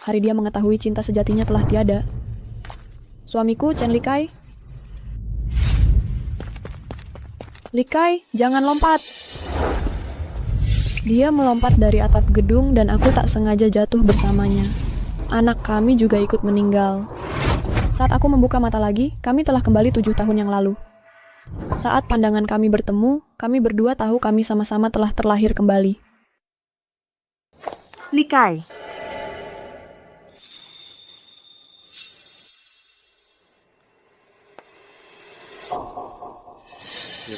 hari dia mengetahui cinta sejatinya telah tiada. Suamiku, Chen Likai. Likai, jangan lompat. Dia melompat dari atap gedung dan aku tak sengaja jatuh bersamanya. Anak kami juga ikut meninggal. Saat aku membuka mata lagi, kami telah kembali 7 tahun yang lalu. Saat pandangan kami bertemu, kami berdua tahu kami sama-sama telah terlahir kembali. Likai.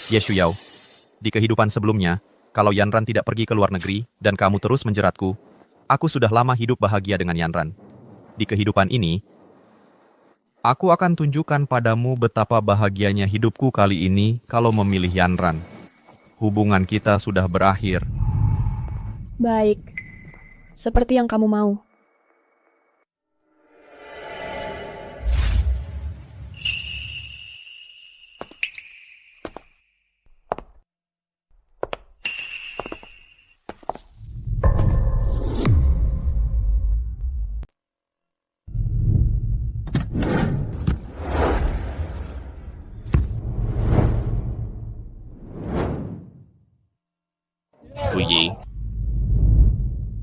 Ye Shuyao, di kehidupan sebelumnya, kalau Yanran tidak pergi ke luar negeri dan kamu terus menjeratku, aku sudah lama hidup bahagia dengan Yanran. Di kehidupan ini, aku akan tunjukkan padamu betapa bahagianya hidupku kali ini kalau memilih Yanran. Hubungan kita sudah berakhir. Baik, seperti yang kamu mau. Puyi,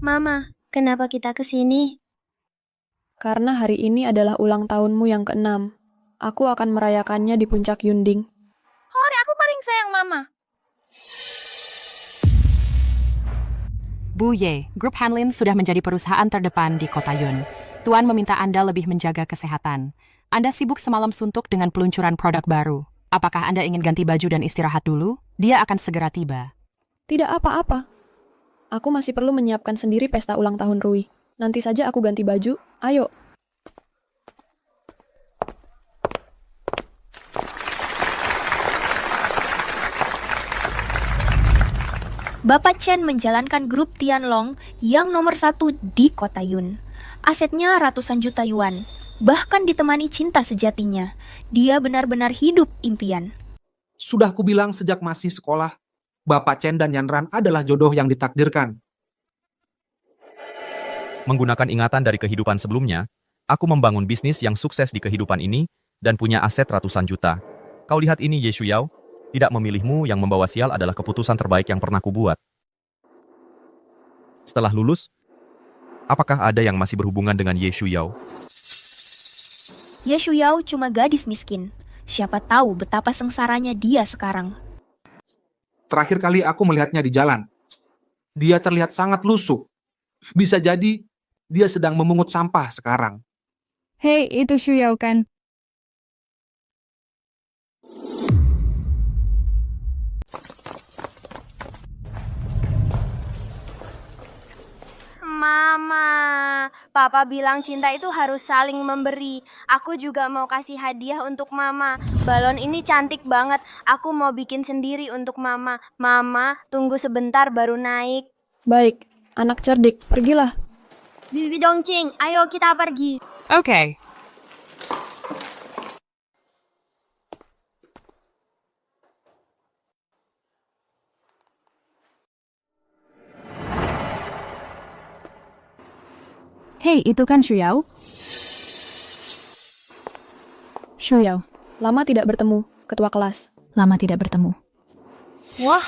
Mama, kenapa kita ke sini? Karena hari ini adalah ulang tahunmu yang ke-6. Aku akan merayakannya di puncak Yunding. Hore, aku paling sayang Mama. Bu Ye, Grup Hanlin sudah menjadi perusahaan terdepan di kota Yun. Tuan meminta Anda lebih menjaga kesehatan. Anda sibuk semalam suntuk dengan peluncuran produk baru. Apakah Anda ingin ganti baju dan istirahat dulu? Dia akan segera tiba. Tidak apa-apa. Aku masih perlu menyiapkan sendiri pesta ulang tahun Rui. Nanti saja aku ganti baju. Ayo. Bapak Chen menjalankan grup Tianlong yang nomor 1 di kota Yun. Asetnya ratusan juta yuan. Bahkan ditemani cinta sejatinya. Dia benar-benar hidup impian. Sudah kubilang sejak masih sekolah, Bapak Chen dan Yanran adalah jodoh yang ditakdirkan. menggunakan ingatan dari kehidupan sebelumnya, aku membangun bisnis yang sukses di kehidupan ini dan punya aset ratusan juta. Kau lihat ini Ye Shuyao, tidak memilihmu yang membawa sial adalah keputusan terbaik yang pernah kubuat. Setelah lulus, apakah ada yang masih berhubungan dengan Ye Shuyao? Ye Shuyao cuma gadis miskin. Siapa tahu betapa sengsaranya dia sekarang. Terakhir kali aku melihatnya di jalan. Dia terlihat sangat lusuh. Bisa jadi dia sedang memungut sampah sekarang. Hei, itu Shuyao kan? Mama, Papa bilang cinta itu harus saling memberi. Aku juga mau kasih hadiah untuk Mama. Balon ini cantik banget. Aku mau bikin sendiri untuk Mama. Mama, tunggu sebentar baru naik. Baik, anak cerdik, pergilah. Bibi Dongcing, ayo kita pergi. Oke. Hei, itu kan Shuyao? Shuyao, Lama tidak bertemu, ketua kelas. lama tidak bertemu. Wah,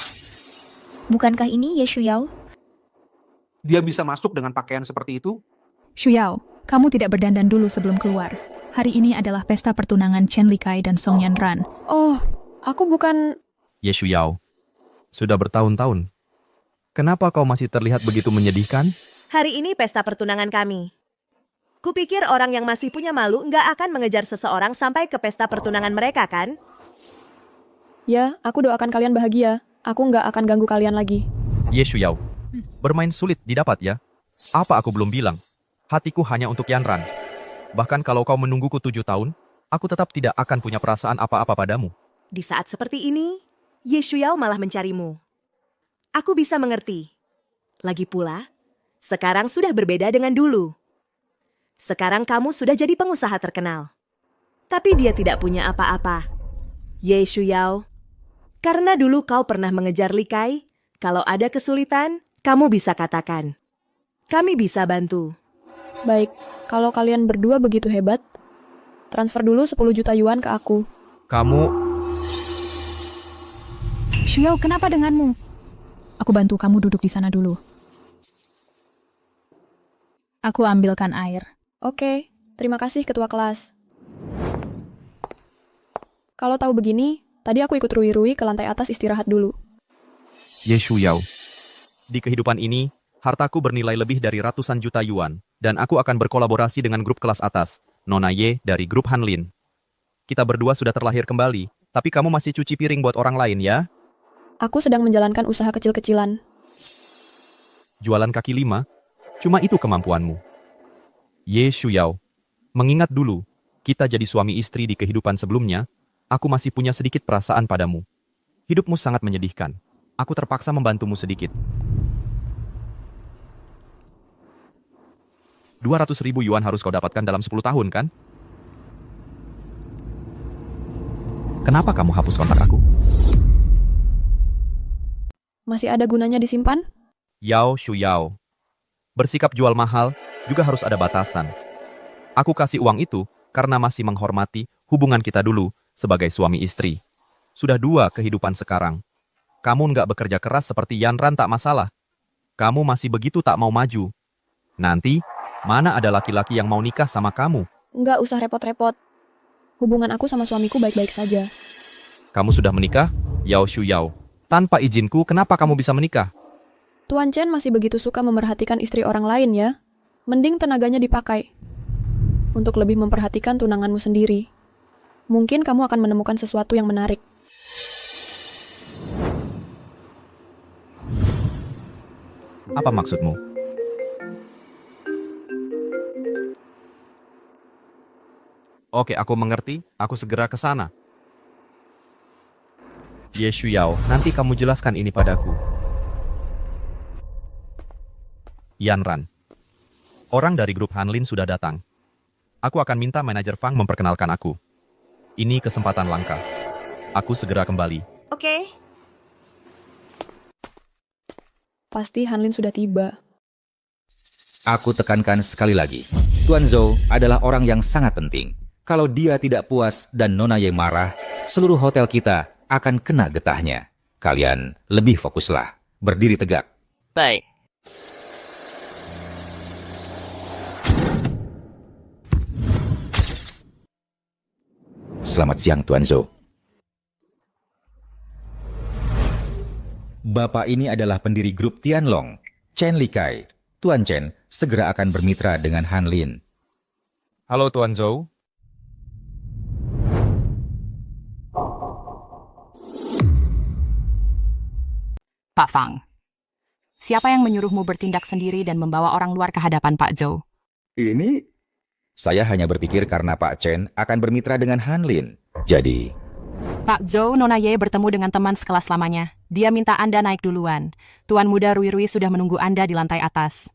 bukankah ini Ye Shuyao? Dia bisa masuk dengan pakaian seperti itu? Shuyao, kamu tidak berdandan dulu sebelum keluar. Hari ini adalah pesta pertunangan Chen Likai dan Song Yanran. Oh, aku bukan... Ye Shuyao, sudah bertahun-tahun. Kenapa kau masih terlihat begitu menyedihkan? Hari ini pesta pertunangan kami. Kupikir orang yang masih punya malu nggak akan mengejar seseorang sampai ke pesta pertunangan mereka, kan? Ya, aku doakan kalian bahagia. Aku nggak akan ganggu kalian lagi. Ye Shuyao, bermain sulit didapat ya. Apa aku belum bilang? Hatiku hanya untuk Yanran. Bahkan kalau kau menungguku 7 tahun, aku tetap tidak akan punya perasaan apa-apa padamu. Di saat seperti ini, Ye Shuyao malah mencarimu. Aku bisa mengerti. Lagi pula, sekarang sudah berbeda dengan dulu. Sekarang kamu sudah jadi pengusaha terkenal. Tapi dia tidak punya apa-apa. Ye Shuyao, karena dulu kau pernah mengejar Likai, kalau ada kesulitan, kamu bisa katakan. Kami bisa bantu. Baik, kalau kalian berdua begitu hebat, transfer dulu 10 juta yuan ke aku. Kamu... Shuyao, kenapa denganmu? Aku bantu kamu duduk di sana dulu. Aku ambilkan air. Oke, terima kasih ketua kelas. Kalau tahu begini, tadi aku ikut Rui-Rui ke lantai atas istirahat dulu. Ye Shuyao. Di kehidupan ini, hartaku bernilai lebih dari ratusan juta yuan, dan aku akan berkolaborasi dengan grup kelas atas, Nona Ye dari grup Hanlin. Kita berdua sudah terlahir kembali, tapi kamu masih cuci piring buat orang lain ya? Aku sedang menjalankan usaha kecil-kecilan. Jualan kaki lima? Cuma itu kemampuanmu. Ye Shuyao, mengingat dulu, kita jadi suami istri di kehidupan sebelumnya, aku masih punya sedikit perasaan padamu. Hidupmu sangat menyedihkan. Aku terpaksa membantumu sedikit. 200.000 yuan harus kau dapatkan dalam 10 tahun, kan? Kenapa kamu hapus kontak aku? Masih ada gunanya disimpan? Yao Shuyao. Bersikap jual mahal juga harus ada batasan. Aku kasih uang itu karena masih menghormati hubungan kita dulu sebagai suami istri. Sudah 2 kehidupan sekarang. Kamu nggak bekerja keras seperti Yanran tak masalah. Kamu masih begitu tak mau maju. Nanti, mana ada laki-laki yang mau nikah sama kamu? Nggak usah repot-repot. Hubungan aku sama suamiku baik-baik saja. Kamu sudah menikah, Yao Shuyao. Tanpa izinku, kenapa kamu bisa menikah? Tuan Chen masih begitu suka memerhatikan istri orang lain ya. Mending tenaganya dipakai untuk lebih memperhatikan tunanganmu sendiri. Mungkin kamu akan menemukan sesuatu yang menarik. Apa maksudmu? Oke, aku mengerti. Aku segera ke sana. Ye Shuyao, nanti kamu jelaskan ini padaku. Yanran. Orang dari grup Hanlin sudah datang. Aku akan minta manajer Fang memperkenalkan aku. Ini kesempatan langka. Aku segera kembali. Oke. Pasti Hanlin sudah tiba. Aku tekankan sekali lagi, Tuan Zhou adalah orang yang sangat penting. Kalau dia tidak puas dan Nona Ye marah, seluruh hotel kita akan kena getahnya. Kalian lebih fokuslah. Berdiri tegak. Baik. Selamat siang, Tuan Zhou. Bapak ini adalah pendiri grup Tianlong, Chen Likai. Tuan Chen segera akan bermitra dengan Hanlin. Halo Tuan Zhou. Pak Fang, siapa yang menyuruhmu bertindak sendiri dan membawa orang luar ke hadapan Pak Zhou? Ini? Saya hanya berpikir karena Pak Chen akan bermitra dengan Hanlin. Jadi, Pak Zhou, Nona Ye bertemu dengan teman sekelas lamanya. Dia minta Anda naik duluan. Tuan muda Rui-Rui sudah menunggu Anda di lantai atas.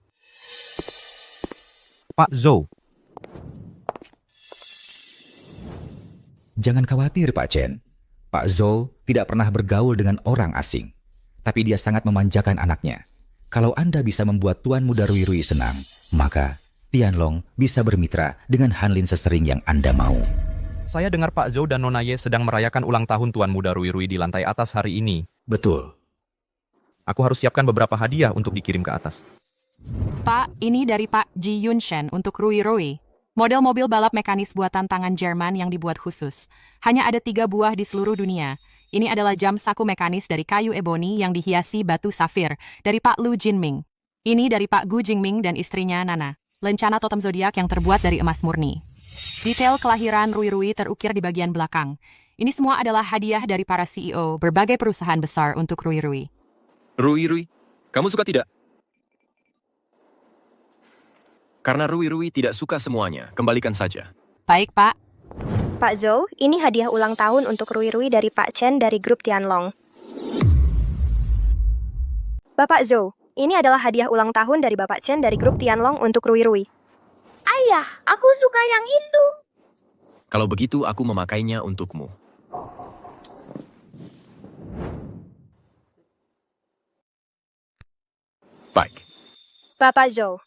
Pak Zhou. jangan khawatir Pak Chen. Pak Zhou tidak pernah bergaul dengan orang asing. Tapi dia sangat memanjakan anaknya. Kalau Anda bisa membuat Tuan Muda Rui-Rui senang, maka Tianlong bisa bermitra dengan Hanlin sesering yang Anda mau. Saya dengar Pak Zhou dan Nona Ye sedang merayakan ulang tahun Tuan Muda Rui-Rui di lantai atas hari ini. Betul. Aku harus siapkan beberapa hadiah untuk dikirim ke atas. Pak, ini dari Pak Ji Yunshen untuk Rui-Rui. Model mobil balap mekanis buatan tangan Jerman yang dibuat khusus. Hanya ada 3 buah di seluruh dunia. Ini adalah jam saku mekanis dari kayu eboni yang dihiasi batu safir dari Pak Lu Jinming. Ini dari Pak Gu Jingming dan istrinya Nana. Lencana totem zodiak yang terbuat dari emas murni. Detail kelahiran Rui-Rui terukir di bagian belakang. Ini semua adalah hadiah dari para CEO berbagai perusahaan besar untuk Rui-Rui. Rui-Rui, kamu suka tidak? Karena Rui-Rui tidak suka semuanya, kembalikan saja. Baik, Pak. Pak Zhou, ini hadiah ulang tahun untuk Rui-Rui dari Pak Chen dari grup Tianlong. Bapak Zhou, ini adalah hadiah ulang tahun dari Bapak Chen dari grup Tianlong untuk Rui-Rui. Ayah, aku suka yang itu. Kalau begitu, aku memakainya untukmu. Baik. Bapak Zhou,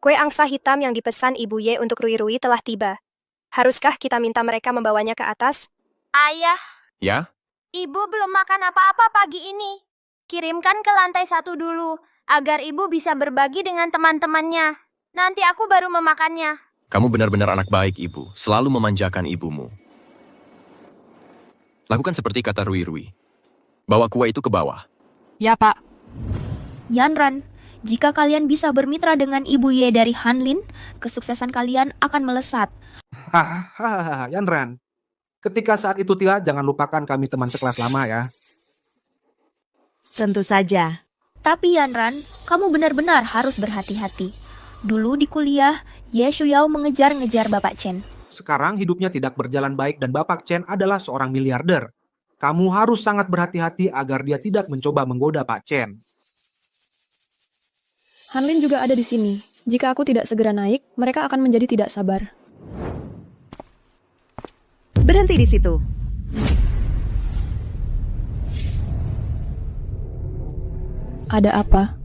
Kue angsa hitam yang dipesan Ibu Ye untuk Rui telah tiba. Haruskah kita minta mereka membawanya ke atas? Ayah, Ya? ibu belum makan apa-apa pagi ini. Kirimkan ke lantai 1 dulu, agar ibu bisa berbagi dengan teman-temannya. Nanti aku baru memakannya. Kamu benar-benar anak baik, Ibu. Selalu memanjakan ibumu. Lakukan seperti kata Rui. Bawa kue itu ke bawah. Ya, Pak. Yanran, jika kalian bisa bermitra dengan Ibu Ye dari Hanlin, kesuksesan kalian akan melesat. Hahaha, Yanran. Ketika saat itu Tia, jangan lupakan kami teman sekelas lama ya. Tentu saja. Tapi Yanran, kamu benar-benar harus berhati-hati. Dulu di kuliah, Ye Shuyao mengejar-ngejar Bapak Chen. Sekarang hidupnya tidak berjalan baik dan Bapak Chen adalah seorang miliarder. Kamu harus sangat berhati-hati agar dia tidak mencoba menggoda Pak Chen. Hanlin juga ada di sini. Jika aku tidak segera naik, mereka akan menjadi tidak sabar. Berhenti di situ. Ada apa?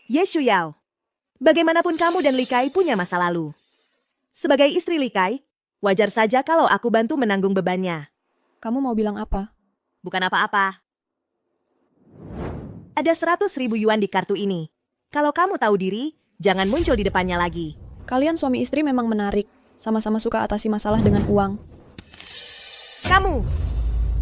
Ye Shuyao, bagaimanapun kamu dan Likai punya masa lalu. Sebagai istri Likai, wajar saja kalau aku bantu menanggung bebannya. Kamu mau bilang apa? Bukan apa-apa. Ada 100.000 yuan di kartu ini. Kalau kamu tahu diri, jangan muncul di depannya lagi. Kalian suami istri memang menarik. Sama-sama suka atasi masalah dengan uang. Kamu!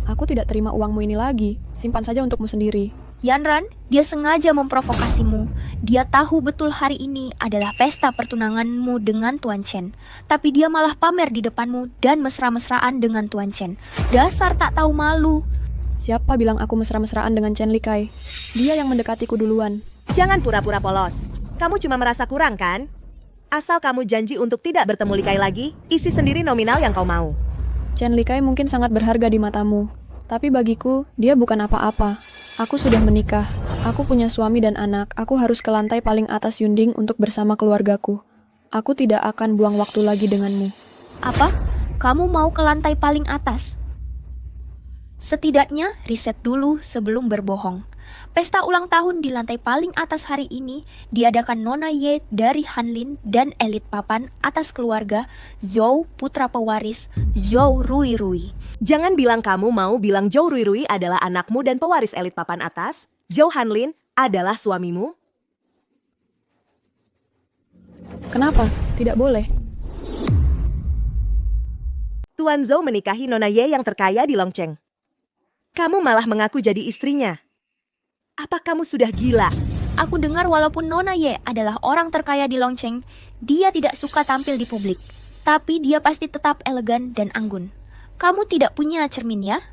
Aku tidak terima uangmu ini lagi. Simpan saja untukmu sendiri. Yanran, dia sengaja memprovokasimu. Dia tahu betul hari ini adalah pesta pertunanganmu dengan Tuan Chen. Tapi dia malah pamer di depanmu dan mesra-mesraan dengan Tuan Chen. Dasar tak tahu malu. Siapa bilang aku mesra-mesraan dengan Chen Likai? Dia yang mendekatiku duluan. Jangan pura-pura polos. Kamu cuma merasa kurang, kan? Asal kamu janji untuk tidak bertemu Likai lagi, isi sendiri nominal yang kau mau. Chen Likai mungkin sangat berharga di matamu. Tapi bagiku, dia bukan apa-apa. Aku sudah menikah. Aku punya suami dan anak. Aku harus ke lantai paling atas Yunding untuk bersama keluargaku. Aku tidak akan buang waktu lagi denganmu. Apa? Kamu mau ke lantai paling atas? Setidaknya riset dulu sebelum berbohong. Pesta ulang tahun di lantai paling atas hari ini diadakan Nona Ye dari Hanlin dan elit papan atas keluarga Zhou putra pewaris Zhou Rui. Jangan bilang kamu mau bilang Zhou Rui adalah anakmu dan pewaris elit papan atas. Zhou Hanlin adalah suamimu. Kenapa? Tidak boleh. Tuan Zhou menikahi Nona Ye yang terkaya di Longcheng. Kamu malah mengaku jadi istrinya. Apa kamu sudah gila? Aku dengar walaupun Nona Ye adalah orang terkaya di Longcheng, dia tidak suka tampil di publik. Tapi dia pasti tetap elegan dan anggun. Kamu tidak punya cermin ya?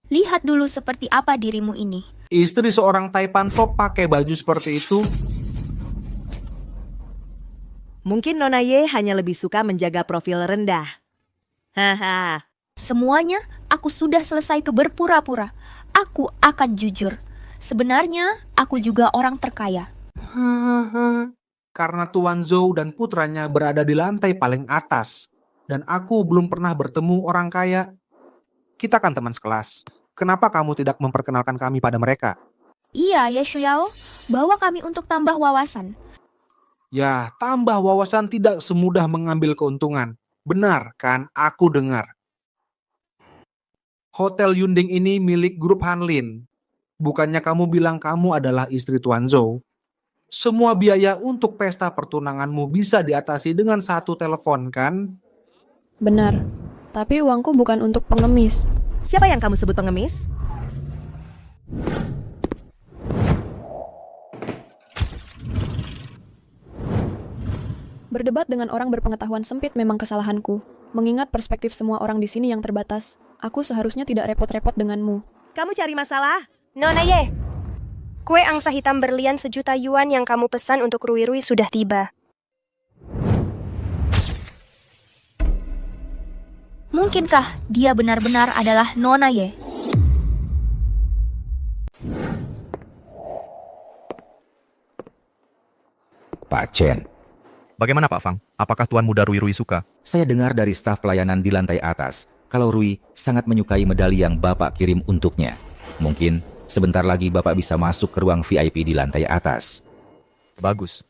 Lihat dulu seperti apa dirimu ini. Istri seorang Taipan top pakai baju seperti itu. Mungkin Nona Ye hanya lebih suka menjaga profil rendah. Haha. Semuanya aku sudah selesai ke berpura-pura. Aku akan jujur. Sebenarnya aku juga orang terkaya. Karena Tuan Zhou dan putranya berada di lantai paling atas. Dan aku belum pernah bertemu orang kaya. Kita kan teman sekelas. Kenapa kamu tidak memperkenalkan kami pada mereka? Iya, Ye Shuyao. Bawa kami untuk tambah wawasan. Ya, tambah wawasan tidak semudah mengambil keuntungan. Benar kan, aku dengar. Hotel Yunding ini milik grup Hanlin. Bukannya kamu bilang kamu adalah istri Tuan Zhou? Semua biaya untuk pesta pertunanganmu bisa diatasi dengan satu telepon, kan? Benar. Tapi uangku bukan untuk pengemis. Siapa yang kamu sebut pengemis? Berdebat dengan orang berpengetahuan sempit memang kesalahanku. Mengingat perspektif semua orang di sini yang terbatas, aku seharusnya tidak repot-repot denganmu. Kamu cari masalah? Nona Ye, kue angsa hitam berlian 1 juta yuan yang kamu pesan untuk Rui sudah tiba. Mungkinkah dia benar-benar adalah Nona Ye? Pak Chen, Bagaimana Pak Fang? Apakah Tuan Muda Rui suka? saya dengar dari staf pelayanan di lantai atas kalau Rui sangat menyukai medali yang Bapak kirim untuknya. Mungkin Sebentar lagi Bapak bisa masuk ke ruang VIP di lantai atas. Bagus.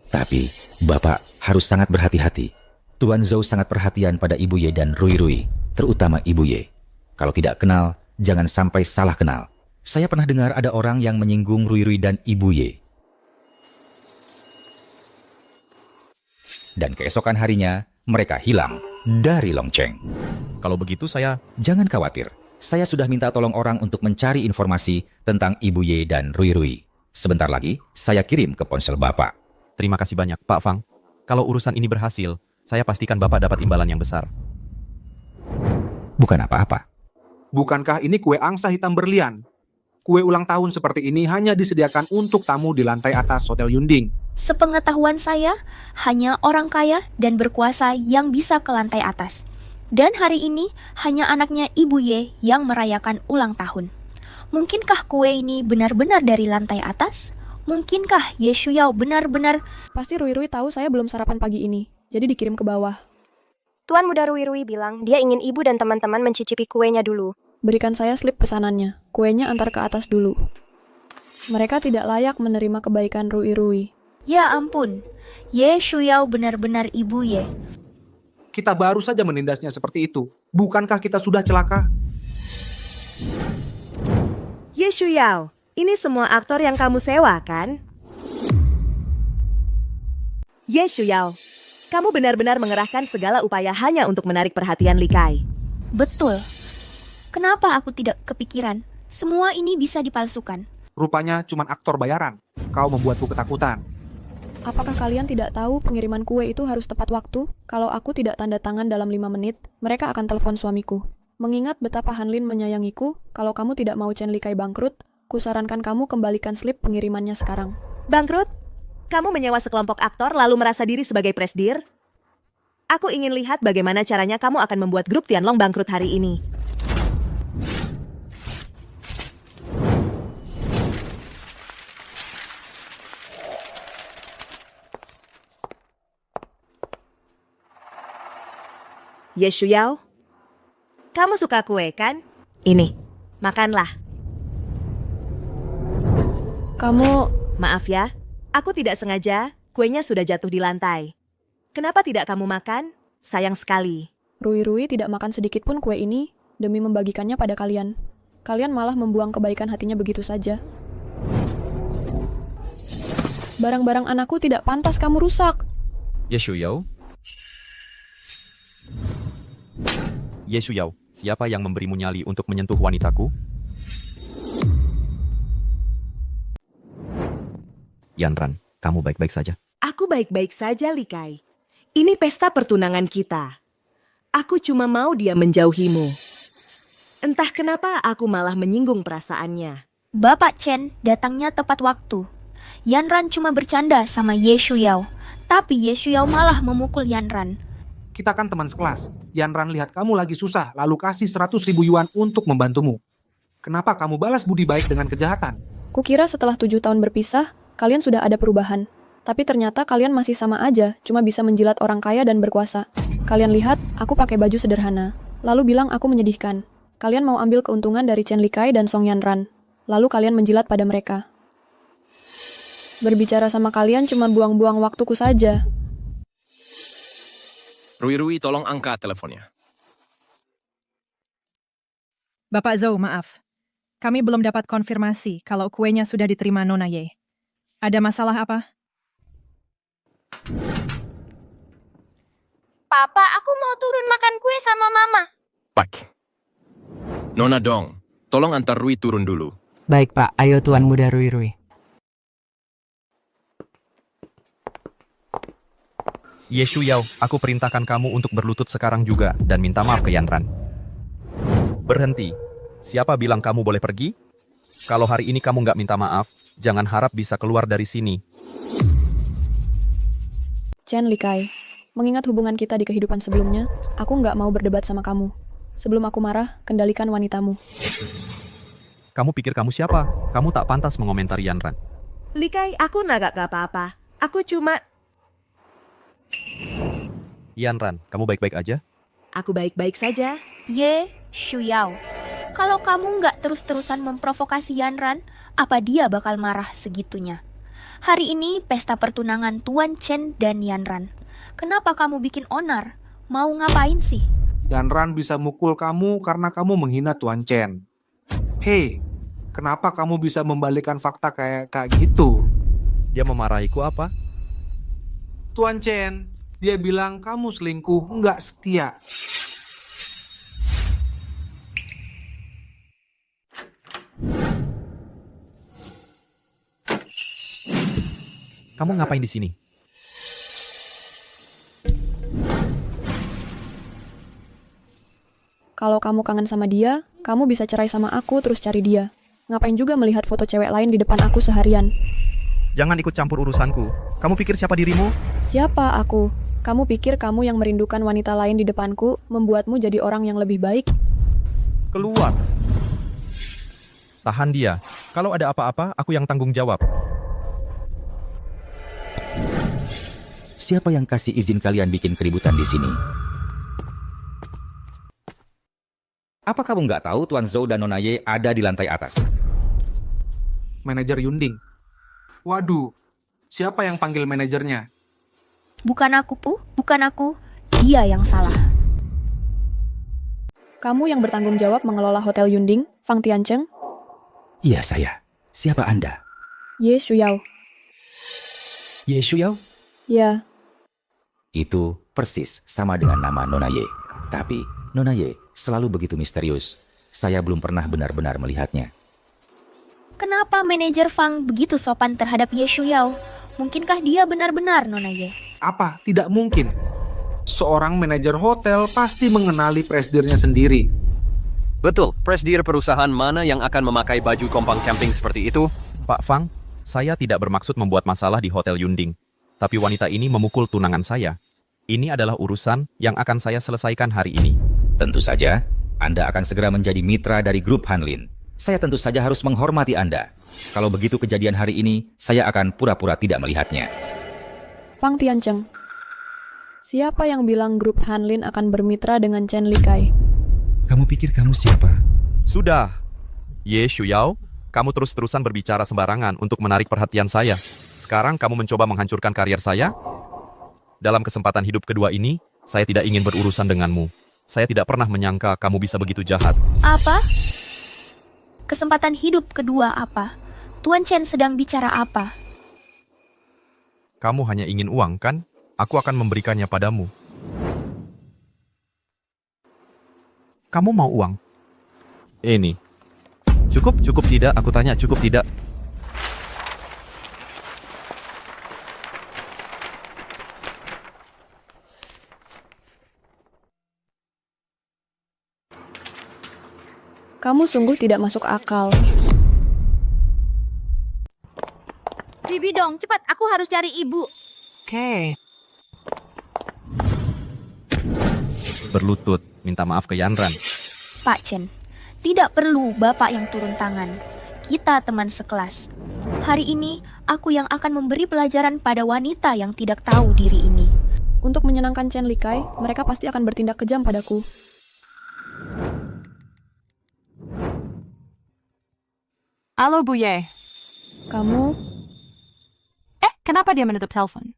Tapi, Bapak harus sangat berhati-hati. Tuan Zhou sangat perhatian pada Ibu Ye dan Rui Rui, terutama Ibu Ye. Kalau tidak kenal, jangan sampai salah kenal. Saya pernah dengar ada orang yang menyinggung Rui Rui dan Ibu Ye. Dan keesokan harinya, mereka hilang dari Longcheng. Kalau begitu saya... Jangan khawatir, saya sudah minta tolong orang untuk mencari informasi tentang Ibu Ye dan Rui Rui. Sebentar lagi, saya kirim ke ponsel Bapak. Terima kasih banyak, Pak Fang. Kalau urusan ini berhasil, saya pastikan Bapak dapat imbalan yang besar. Bukan apa-apa. Bukankah ini kue angsa hitam berlian? Kue ulang tahun seperti ini hanya disediakan untuk tamu di lantai atas Hotel Yunding. Sepengetahuan saya, hanya orang kaya dan berkuasa yang bisa ke lantai atas. Dan hari ini hanya anaknya Ibu Ye yang merayakan ulang tahun. Mungkinkah kue ini benar-benar dari lantai atas? Mungkinkah Ye Shuyao benar-benar... Pasti Rui Rui tahu saya belum sarapan pagi ini, jadi dikirim ke bawah. Tuan Muda Rui Rui bilang dia ingin ibu dan teman-teman mencicipi kuenya dulu. Berikan saya slip pesanannya, kuenya antar ke atas dulu. Mereka tidak layak menerima kebaikan Rui Rui. Ya ampun, Ye Shuyao benar-benar Ibu Ye. Kita baru saja menindasnya seperti itu. Bukankah kita sudah celaka? Ye Shuyao, ini semua aktor yang kamu sewa, kan? Ye Shuyao, kamu benar-benar mengerahkan segala upaya hanya untuk menarik perhatian Li Kai. Betul. Kenapa aku tidak kepikiran? Semua ini bisa dipalsukan. Rupanya cuma aktor bayaran. Kau membuatku ketakutan. Apakah kalian tidak tahu pengiriman kue itu harus tepat waktu? Kalau aku tidak tanda tangan dalam 5 menit, mereka akan telepon suamiku. Mengingat betapa Hanlin menyayangiku, kalau kamu tidak mau Chen Li Kai bangkrut, kusarankan kamu kembalikan slip pengirimannya sekarang. Bangkrut? Kamu menyewa sekelompok aktor lalu merasa diri sebagai presdir? Aku ingin lihat bagaimana caranya kamu akan membuat grup Tianlong bangkrut hari ini. Ye Shuyao, kamu suka kue kan? Ini, makanlah. Kamu... Maaf ya, aku tidak sengaja, kuenya sudah jatuh di lantai. Kenapa tidak kamu makan? Sayang sekali. Rui Rui tidak makan sedikit pun kue ini demi membagikannya pada kalian. Kalian malah membuang kebaikan hatinya begitu saja. Barang-barang anakku tidak pantas kamu rusak. Ye Shuyao? Ye Shuyao, siapa yang memberimu nyali untuk menyentuh wanitaku? Yanran, kamu baik-baik saja? Aku baik-baik saja, Li Kai. Ini pesta pertunangan kita. Aku cuma mau dia menjauhimu. Entah kenapa aku malah menyinggung perasaannya. Bapak Chen datangnya tepat waktu. Yanran cuma bercanda sama Ye Shuyao, tapi Ye Shuyao malah memukul Yanran. Kita kan teman sekelas. Yanran lihat kamu lagi susah, lalu kasih 100.000 yuan untuk membantumu. Kenapa kamu balas budi baik dengan kejahatan? Kukira setelah 7 tahun berpisah, kalian sudah ada perubahan. Tapi ternyata kalian masih sama aja, cuma bisa menjilat orang kaya dan berkuasa. Kalian lihat, aku pakai baju sederhana. Lalu bilang aku menyedihkan. Kalian mau ambil keuntungan dari Chen Li Kai dan Song Yanran. Lalu kalian menjilat pada mereka. Berbicara sama kalian cuma buang-buang waktuku saja. Rui Rui, tolong angkat teleponnya. Bapak Zhou, maaf. Kami belum dapat konfirmasi kalau kuenya sudah diterima Nona Ye. Ada masalah apa? Papa, aku mau turun makan kue sama Mama. Baik. Nona Dong, tolong antar Rui turun dulu. Baik Pak, ayo Tuan Muda Rui Rui. Ye Shuyao, aku perintahkan kamu untuk berlutut sekarang juga dan minta maaf ke Yanran. Berhenti. Siapa bilang kamu boleh pergi? Kalau hari ini kamu nggak minta maaf, jangan harap bisa keluar dari sini. Chen Li Kai, mengingat hubungan kita di kehidupan sebelumnya, aku nggak mau berdebat sama kamu. Sebelum aku marah, kendalikan wanitamu. Kamu pikir kamu siapa? Kamu tak pantas mengomentari Yanran. Li Kai, aku nggak apa-apa. Aku cuma... Yanran, kamu baik-baik aja? Aku baik-baik saja. Ye Shuyao, Kalau kamu nggak terus-terusan memprovokasi Yanran, apa dia bakal marah segitunya? Hari ini pesta pertunangan Tuan Chen dan Yanran. Kenapa kamu bikin onar? Mau ngapain sih? Yanran bisa mukul kamu karena kamu menghina Tuan Chen. Hei, kenapa kamu bisa membalikkan fakta kayak gitu? Dia memarahiku apa? Tuan Chen, dia bilang kamu selingkuh, nggak setia. Kamu ngapain di sini? Kalau kamu kangen sama dia, kamu bisa cerai sama aku terus cari dia. Ngapain juga melihat foto cewek lain di depan aku seharian? Jangan ikut campur urusanku. Kamu pikir siapa dirimu? Siapa aku? Kamu pikir kamu yang merindukan wanita lain di depanku membuatmu jadi orang yang lebih baik? Keluar. Tahan dia. Kalau ada apa-apa, aku yang tanggung jawab. Siapa yang kasih izin kalian bikin keributan di sini? Apa kamu nggak tahu Tuan Zhou dan Nona Ye ada di lantai atas? Manajer Yunding. Waduh, siapa yang panggil manajernya? Bukan aku, Pu. Bukan aku. Dia yang salah. Kamu yang bertanggung jawab mengelola Hotel Yunding, Fang Tiancheng? Iya, saya. Siapa Anda? Ye Shuyao. Ye Shuyao? Ya, Itu persis sama dengan nama Nona Ye. Tapi Nona Ye selalu begitu misterius. Saya belum pernah benar-benar melihatnya. Kenapa manajer Fang begitu sopan terhadap Ye Shuyao? Mungkinkah dia benar-benar Nona Ye? Apa? Tidak mungkin. Seorang manajer hotel pasti mengenali presidennya sendiri. Betul, presdir perusahaan mana yang akan memakai baju kompang camping seperti itu? Pak Fang, saya tidak bermaksud membuat masalah di Hotel Yunding. Tapi wanita ini memukul tunangan saya. Ini adalah urusan yang akan saya selesaikan hari ini. Tentu saja, Anda akan segera menjadi mitra dari grup Hanlin. Saya tentu saja harus menghormati Anda. Kalau begitu kejadian hari ini, saya akan pura-pura tidak melihatnya. Fang Tiancheng. Siapa yang bilang grup Hanlin akan bermitra dengan Chen Likai? Kamu pikir kamu siapa? Sudah. Ye Shuyao, kamu terus-terusan berbicara sembarangan untuk menarik perhatian saya. Sekarang kamu mencoba menghancurkan karier saya? Dalam kesempatan hidup kedua ini, saya tidak ingin berurusan denganmu. Saya tidak pernah menyangka kamu bisa begitu jahat. Apa? Kesempatan hidup kedua apa? Tuan Chen sedang bicara apa? Kamu hanya ingin uang, kan? Aku akan memberikannya padamu. Kamu mau uang? Ini. Cukup tidak? Aku tanya, cukup tidak? Kamu sungguh tidak masuk akal. Bibi dong, cepat. Aku harus cari ibu. Oke. Berlutut, minta maaf ke Yanran. Pak Chen, tidak perlu Bapak yang turun tangan. Kita teman sekelas. Hari ini, aku yang akan memberi pelajaran pada wanita yang tidak tahu diri ini. Untuk menyenangkan Chen Likai, mereka pasti akan bertindak kejam padaku. Halo Bu Ye. Kamu, Kenapa dia menutup telepon?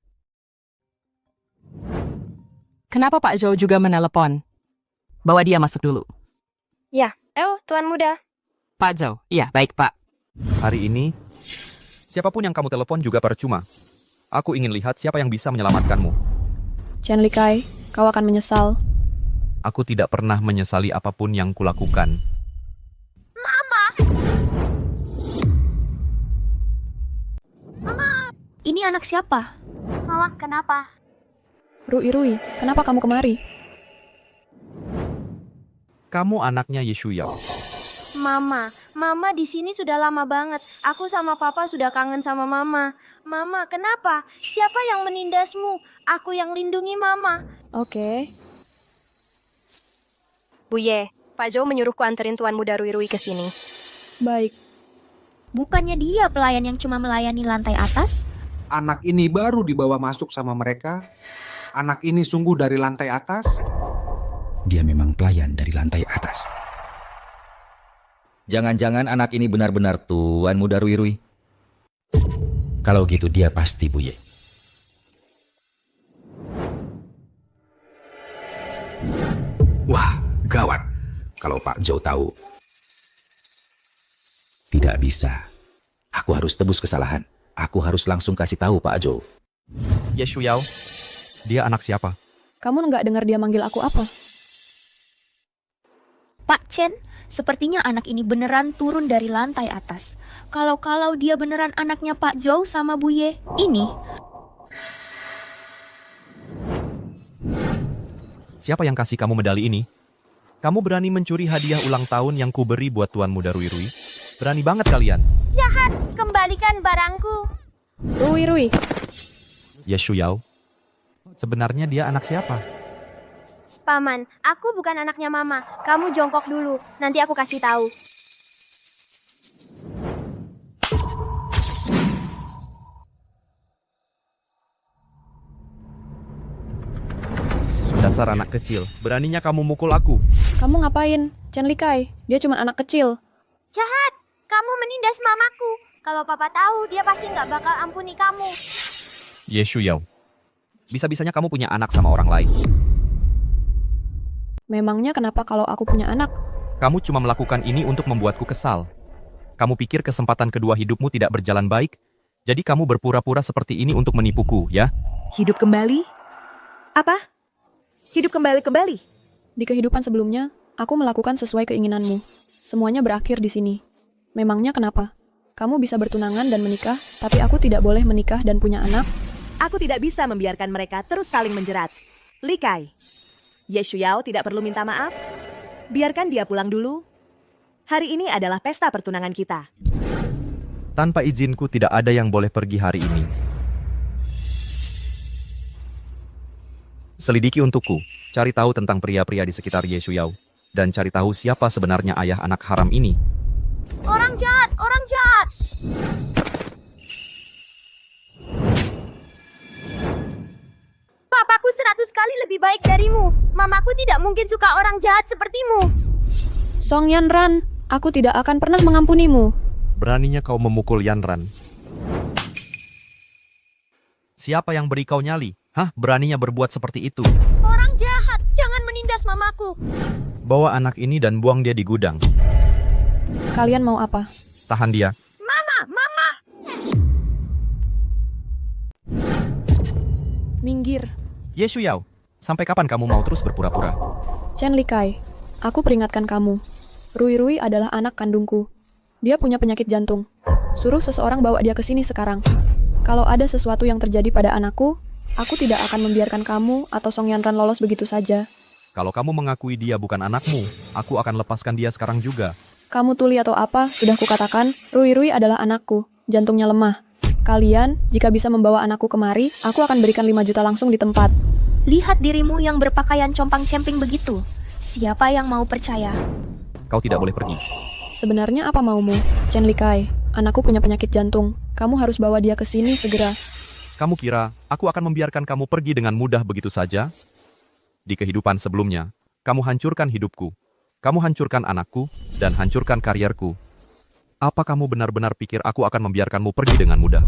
Kenapa Pak Zhou juga menelepon? Bawa dia masuk dulu. Ya, Tuan Muda. Pak Zhou, iya baik Pak. Hari ini, siapapun yang kamu telepon juga percuma. Aku ingin lihat siapa yang bisa menyelamatkanmu. Chen Likai, kau akan menyesal. Aku tidak pernah menyesali apapun yang kulakukan. Ini anak siapa? Mama, kenapa? Rui, kenapa kamu kemari? Kamu anaknya Ye Shuyao. Mama di sini sudah lama banget. Aku sama Papa sudah kangen sama Mama. Mama, kenapa? Siapa yang menindasmu? Aku yang lindungi Mama. Oke. Bu Ye, Pak Zhou menyuruhku anterin Tuan Muda Rui ke sini. Baik. Bukannya dia pelayan yang cuma melayani lantai atas? Anak ini baru dibawa masuk sama mereka. Anak ini sungguh dari lantai atas. Dia memang pelayan dari lantai atas. Jangan-jangan anak ini benar-benar Tuan Muda Rui Rui? Kalau gitu dia pasti Buye. Wah, gawat. Kalau Pak Zhou tahu. Tidak bisa. Aku harus tebus kesalahan. Aku harus langsung kasih tahu Pak Zhou. Ye Shuyao, dia anak siapa? Kamu nggak dengar dia manggil aku apa? Pak Chen, sepertinya anak ini beneran turun dari lantai atas. Kalau dia beneran anaknya Pak Zhou sama Bu Ye, ini Siapa yang kasih kamu medali ini? Kamu berani mencuri hadiah ulang tahun yang kuberi buat Tuan Muda Rui Rui? Berani banget kalian. Jahat, kembalikan barangku. Rui. Ye Shuyao, sebenarnya dia anak siapa? Paman, aku bukan anaknya Mama. Kamu jongkok dulu, nanti aku kasih tahu. Dasar anak kecil, beraninya kamu mukul aku. Kamu ngapain? Chen Likai, dia cuma anak kecil. Jahat, kamu menindas mamaku. Kalau papa tahu, dia pasti nggak bakal ampuni kamu. Ye Shuyao, bisa-bisanya kamu punya anak sama orang lain. Memangnya kenapa kalau aku punya anak? Kamu cuma melakukan ini untuk membuatku kesal. Kamu pikir kesempatan kedua hidupmu tidak berjalan baik? Jadi kamu berpura-pura seperti ini untuk menipuku, ya? Hidup kembali? Apa? Hidup kembali? Di kehidupan sebelumnya, aku melakukan sesuai keinginanmu. Semuanya berakhir di sini. Memangnya kenapa? Kamu bisa bertunangan dan menikah, tapi aku tidak boleh menikah dan punya anak? Aku tidak bisa membiarkan mereka terus saling menjerat. Likai, Ye Shuyao tidak perlu minta maaf. Biarkan dia pulang dulu. Hari ini adalah pesta pertunangan kita. Tanpa izinku tidak ada yang boleh pergi hari ini. Selidiki untukku, cari tahu tentang pria-pria di sekitar Ye Shuyao, dan cari tahu siapa sebenarnya ayah anak haram ini. Orang jahat, orang jahat. Papaku 100 kali lebih baik darimu. Mamaku tidak mungkin suka orang jahat sepertimu. Song Yanran, aku tidak akan pernah mengampunimu. Beraninya kau memukul Yanran. Siapa yang beri kau nyali? Hah, beraninya berbuat seperti itu? Orang jahat, jangan menindas mamaku. Bawa anak ini dan buang dia di gudang. Kalian mau apa? Tahan dia. Mama. Minggir. Ye Shuyao, sampai kapan kamu mau terus berpura-pura? Chen Likai, aku peringatkan kamu. Rui Rui adalah anak kandungku. Dia punya penyakit jantung. Suruh seseorang bawa dia ke sini sekarang. Kalau ada sesuatu yang terjadi pada anakku, aku tidak akan membiarkan kamu atau Song Yanran lolos begitu saja. Kalau kamu mengakui dia bukan anakmu, aku akan lepaskan dia sekarang juga. Kamu tuli atau apa, sudah kukatakan, Rui Rui adalah anakku. Jantungnya lemah. Kalian, jika bisa membawa anakku kemari, aku akan berikan 5 juta langsung di tempat. lihat dirimu yang berpakaian compang-camping begitu. Siapa yang mau percaya? Kau tidak boleh pergi. Sebenarnya apa maumu? Chen Likai, anakku punya penyakit jantung. Kamu harus bawa dia ke sini segera. Kamu kira aku akan membiarkan kamu pergi dengan mudah begitu saja? Di kehidupan sebelumnya, kamu hancurkan hidupku. Kamu hancurkan anakku dan hancurkan karierku. Apa kamu benar-benar pikir aku akan membiarkanmu pergi dengan mudah?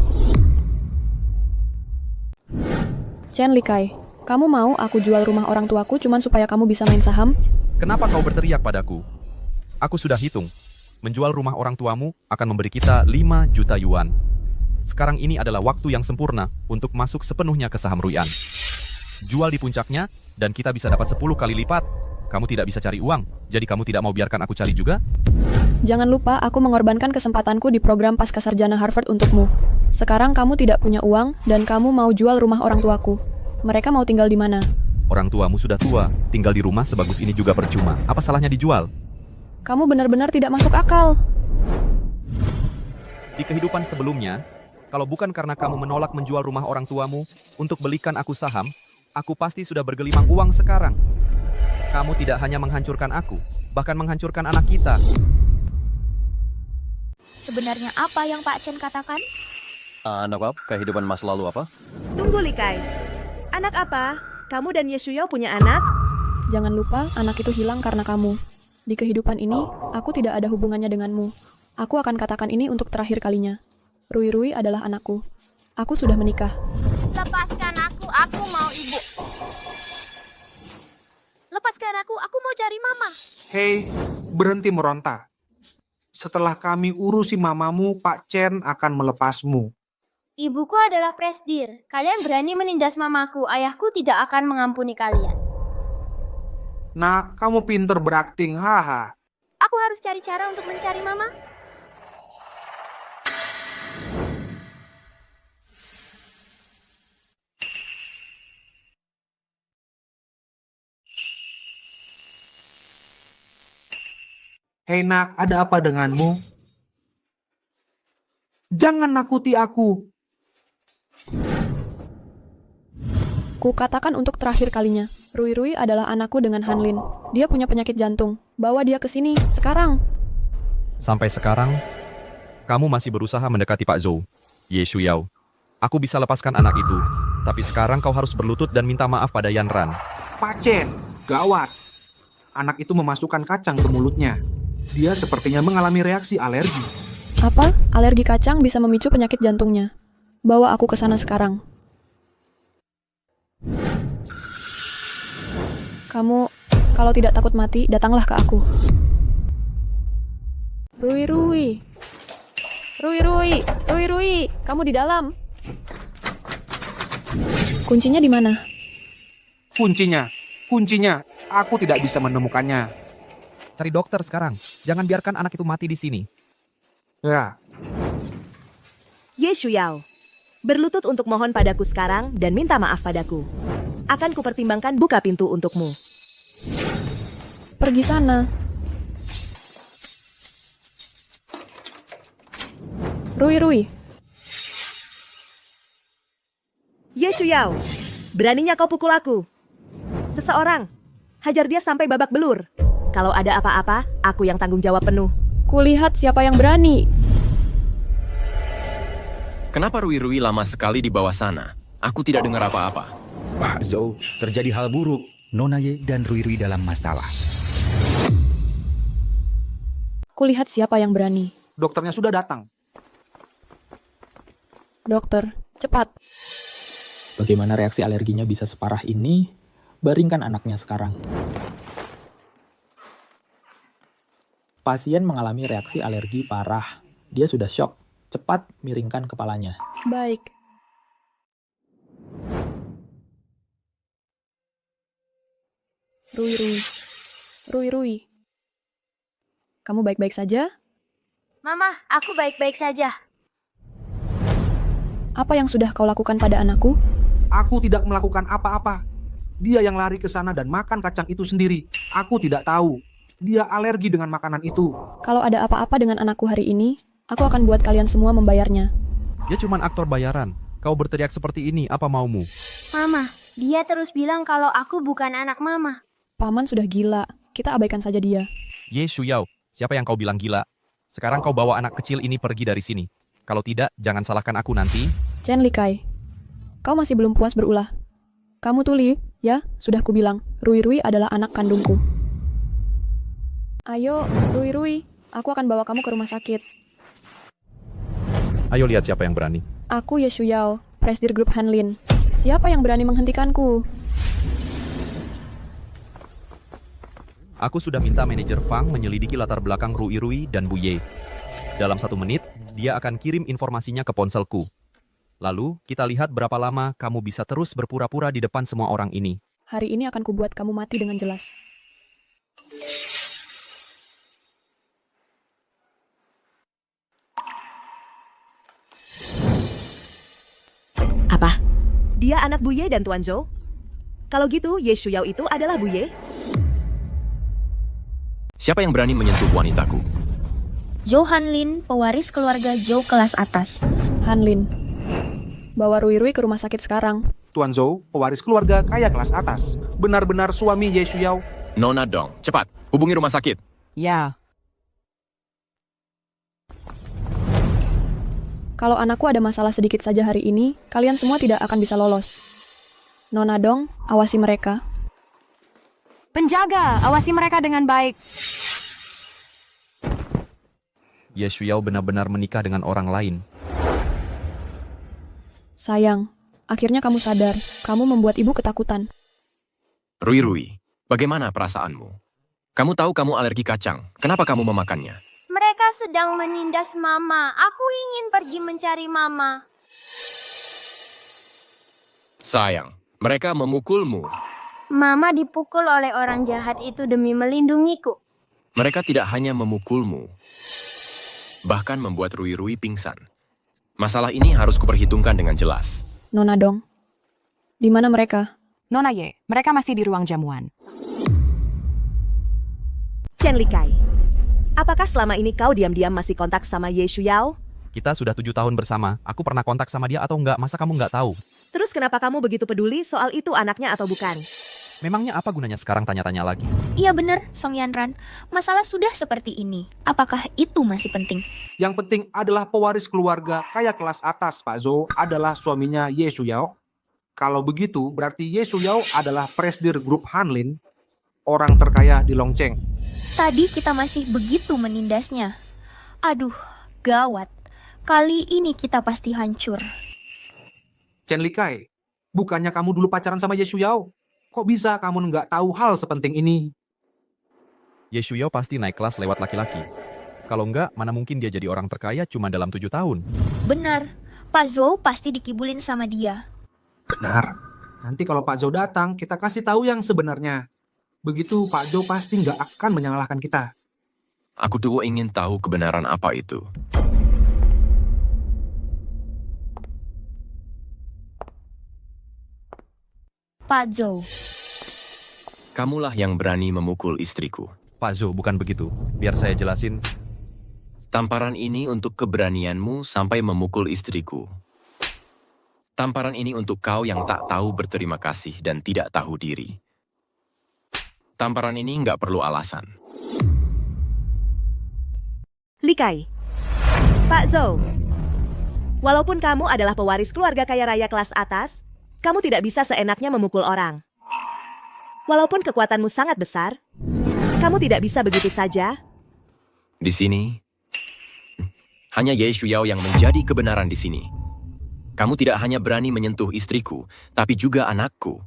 Chen Likai, kamu mau aku jual rumah orang tuaku cuman supaya kamu bisa main saham? Kenapa kau berteriak padaku? Aku sudah hitung. Menjual rumah orang tuamu akan memberi kita 5 juta yuan. Sekarang ini adalah waktu yang sempurna untuk masuk sepenuhnya ke saham Ruian. Jual di puncaknya, dan kita bisa dapat 10 kali lipat. Kamu tidak bisa cari uang, jadi kamu tidak mau biarkan aku cari juga? Jangan lupa aku mengorbankan kesempatanku di program Pascasarjana Harvard untukmu. Sekarang kamu tidak punya uang, dan kamu mau jual rumah orang tuaku. Mereka mau tinggal di mana? Orang tuamu sudah tua, tinggal di rumah sebagus ini juga percuma. Apa salahnya dijual? Kamu benar-benar tidak masuk akal. Di kehidupan sebelumnya, kalau bukan karena kamu menolak menjual rumah orang tuamu untuk belikan aku saham, aku pasti sudah bergelimang uang sekarang. Kamu tidak hanya menghancurkan aku, bahkan menghancurkan anak kita. Sebenarnya apa yang Pak Chen katakan? Anak apa? Kehidupan masa lalu apa? Tunggu, Likai. Anak apa? Kamu dan Yeshuyo punya anak? Jangan lupa, anak itu hilang karena kamu. Di kehidupan ini, aku tidak ada hubungannya denganmu. Aku akan katakan ini untuk terakhir kalinya. Rui Rui adalah anakku. Aku sudah menikah. Lepaskan aku mau ibu. Lepaskan aku mau cari mama. Hei, berhenti meronta. Setelah kami urusi mamamu, Pak Chen akan melepasmu. Ibuku adalah presdir. Kalian berani menindas mamaku. Ayahku tidak akan mengampuni kalian. Nak, kamu pinter berakting, haha. Aku harus cari cara untuk mencari mama. Hei nak, ada apa denganmu? Jangan nakuti aku. Ku katakan untuk terakhir kalinya. Rui Rui adalah anakku dengan Hanlin. Dia punya penyakit jantung. Bawa dia ke sini, sekarang. Sampai sekarang, kamu masih berusaha mendekati Pak Zhou, Ye Shuyao. Aku bisa lepaskan anak itu, tapi sekarang kau harus berlutut dan minta maaf pada Yan Ran. Pak Chen, gawat. Anak itu memasukkan kacang ke mulutnya. Dia sepertinya mengalami reaksi alergi. Apa? Alergi kacang bisa memicu penyakit jantungnya. Bawa aku ke sana sekarang. Kamu, kalau tidak takut mati, datanglah ke aku. Rui Rui. Rui Rui. Rui Rui. Kamu di dalam. Kuncinya di mana? Kuncinya. Aku tidak bisa menemukannya. Cari dokter sekarang. Jangan biarkan anak itu mati di sini. Ya. Ye Shuyao, berlutut untuk mohon padaku sekarang dan minta maaf padaku. Akan kupertimbangkan buka pintu untukmu. Pergi sana. Rui Rui. Ye Shuyao, beraninya kau pukul aku. Seseorang, hajar dia sampai babak belur. Kalau ada apa-apa, aku yang tanggung jawab penuh. Kulihat siapa yang berani. Kenapa Rui Rui lama sekali di bawah sana? Aku tidak dengar apa-apa. Pak Zhou, terjadi hal buruk. Nona Ye dan Rui Rui dalam masalah. Kulihat siapa yang berani. Dokternya sudah datang. Dokter, cepat. Bagaimana reaksi alerginya bisa separah ini? Baringkan anaknya sekarang. Pasien mengalami reaksi alergi parah. Dia sudah syok. Cepat miringkan kepalanya. Baik. Rui Rui. Rui Rui. Kamu baik-baik saja? Mama, aku baik-baik saja. Apa yang sudah kau lakukan pada anakku? Aku tidak melakukan apa-apa. Dia yang lari ke sana dan makan kacang itu sendiri. Aku tidak tahu. Dia alergi dengan makanan itu. Kalau ada apa-apa dengan anakku hari ini, aku akan buat kalian semua membayarnya. Dia cuma aktor bayaran. Kau berteriak seperti ini, apa maumu? Mama, dia terus bilang kalau aku bukan anak mama. Paman sudah gila. Kita abaikan saja dia. Ye Shuyao, siapa yang kau bilang gila? Sekarang kau bawa anak kecil ini pergi dari sini. Kalau tidak, jangan salahkan aku nanti. Chen Likai, kau masih belum puas berulah. Kamu tuli, ya? Sudah kubilang, Rui Rui adalah anak kandungku. Ayo, Rui Rui, aku akan bawa kamu ke rumah sakit. Ayo lihat siapa yang berani. Aku Ye Shuyao, presdir grup Hanlin. Siapa yang berani menghentikanku? Aku sudah minta manajer Fang menyelidiki latar belakang Rui Rui dan Bu Ye. Dalam 1 menit, dia akan kirim informasinya ke ponselku. Lalu, kita lihat berapa lama kamu bisa terus berpura-pura di depan semua orang ini. Hari ini akan kubuat kamu mati dengan jelas. Apa? Dia anak Bu Ye dan Tuan Zhou? Kalau gitu, Ye Shuyao itu adalah Bu Ye? Siapa yang berani menyentuh wanitaku? Zhou Hanlin, pewaris keluarga Zhou kelas atas. Hanlin, bawa Rui Rui ke rumah sakit sekarang. Tuan Zhou, pewaris keluarga kaya kelas atas. Benar-benar suami Ye Shuyao. Nona Dong, cepat, hubungi rumah sakit. Ya, Kalau anakku ada masalah sedikit saja hari ini, kalian semua tidak akan bisa lolos. Nona Dong, awasi mereka. penjaga, awasi mereka dengan baik. Ye Shuyao benar-benar menikah dengan orang lain. Sayang, akhirnya kamu sadar. Kamu membuat ibu ketakutan. Rui, bagaimana perasaanmu? Kamu tahu kamu alergi kacang. Kenapa kamu memakannya? Mereka sedang menindas mama. Aku ingin pergi mencari mama. Sayang, mereka memukulmu. Mama dipukul oleh orang jahat itu demi melindungiku. Mereka tidak hanya memukulmu, bahkan membuat Rui pingsan. Masalah ini harus kuperhitungkan dengan jelas. Nona Dong, di mana mereka? Nona Ye, mereka masih di ruang jamuan. Chen Likai, apakah selama ini kau diam-diam masih kontak sama Ye Shuyao? Kita sudah 7 tahun bersama. Aku pernah kontak sama dia atau enggak? Masa kamu enggak tahu? Terus kenapa kamu begitu peduli soal itu anaknya atau bukan? Memangnya apa gunanya sekarang tanya-tanya lagi? Iya benar, Song Yanran. Masalah sudah seperti ini. Apakah itu masih penting? Yang penting adalah pewaris keluarga kaya kelas atas Pak Zhou adalah suaminya Ye Shuyao. Kalau begitu, berarti Ye Shuyao adalah presidir grup Hanlin, orang terkaya di Longcheng. Tadi kita masih begitu menindasnya. Aduh, gawat. Kali ini kita pasti hancur. Chen Likai, bukannya kamu dulu pacaran sama Ye Shuyao? Kok bisa kamu nggak tahu hal sepenting ini? Ye Shuyao pasti naik kelas lewat laki-laki. Kalau enggak, mana mungkin dia jadi orang terkaya cuma dalam 7 tahun. Benar, Pak Zhou pasti dikibulin sama dia. Benar. Nanti kalau Pak Zhou datang, kita kasih tahu yang sebenarnya. Begitu Pak Zhou pasti nggak akan menyalahkan kita. Aku tuh ingin tahu kebenaran apa itu. Pak Zhou. Kamulah yang berani memukul istriku. Pak Zhou, bukan begitu. Biar saya jelasin. Tamparan ini untuk keberanianmu sampai memukul istriku. Tamparan ini untuk kau yang tak tahu berterima kasih dan tidak tahu diri. Tamparan ini nggak perlu alasan. Likai, Pak Zhou, walaupun kamu adalah pewaris keluarga kaya raya kelas atas, kamu tidak bisa seenaknya memukul orang. Walaupun kekuatanmu sangat besar, kamu tidak bisa begitu saja. Di sini, hanya Ye Shuyao yang menjadi kebenaran di sini. Kamu tidak hanya berani menyentuh istriku, tapi juga anakku.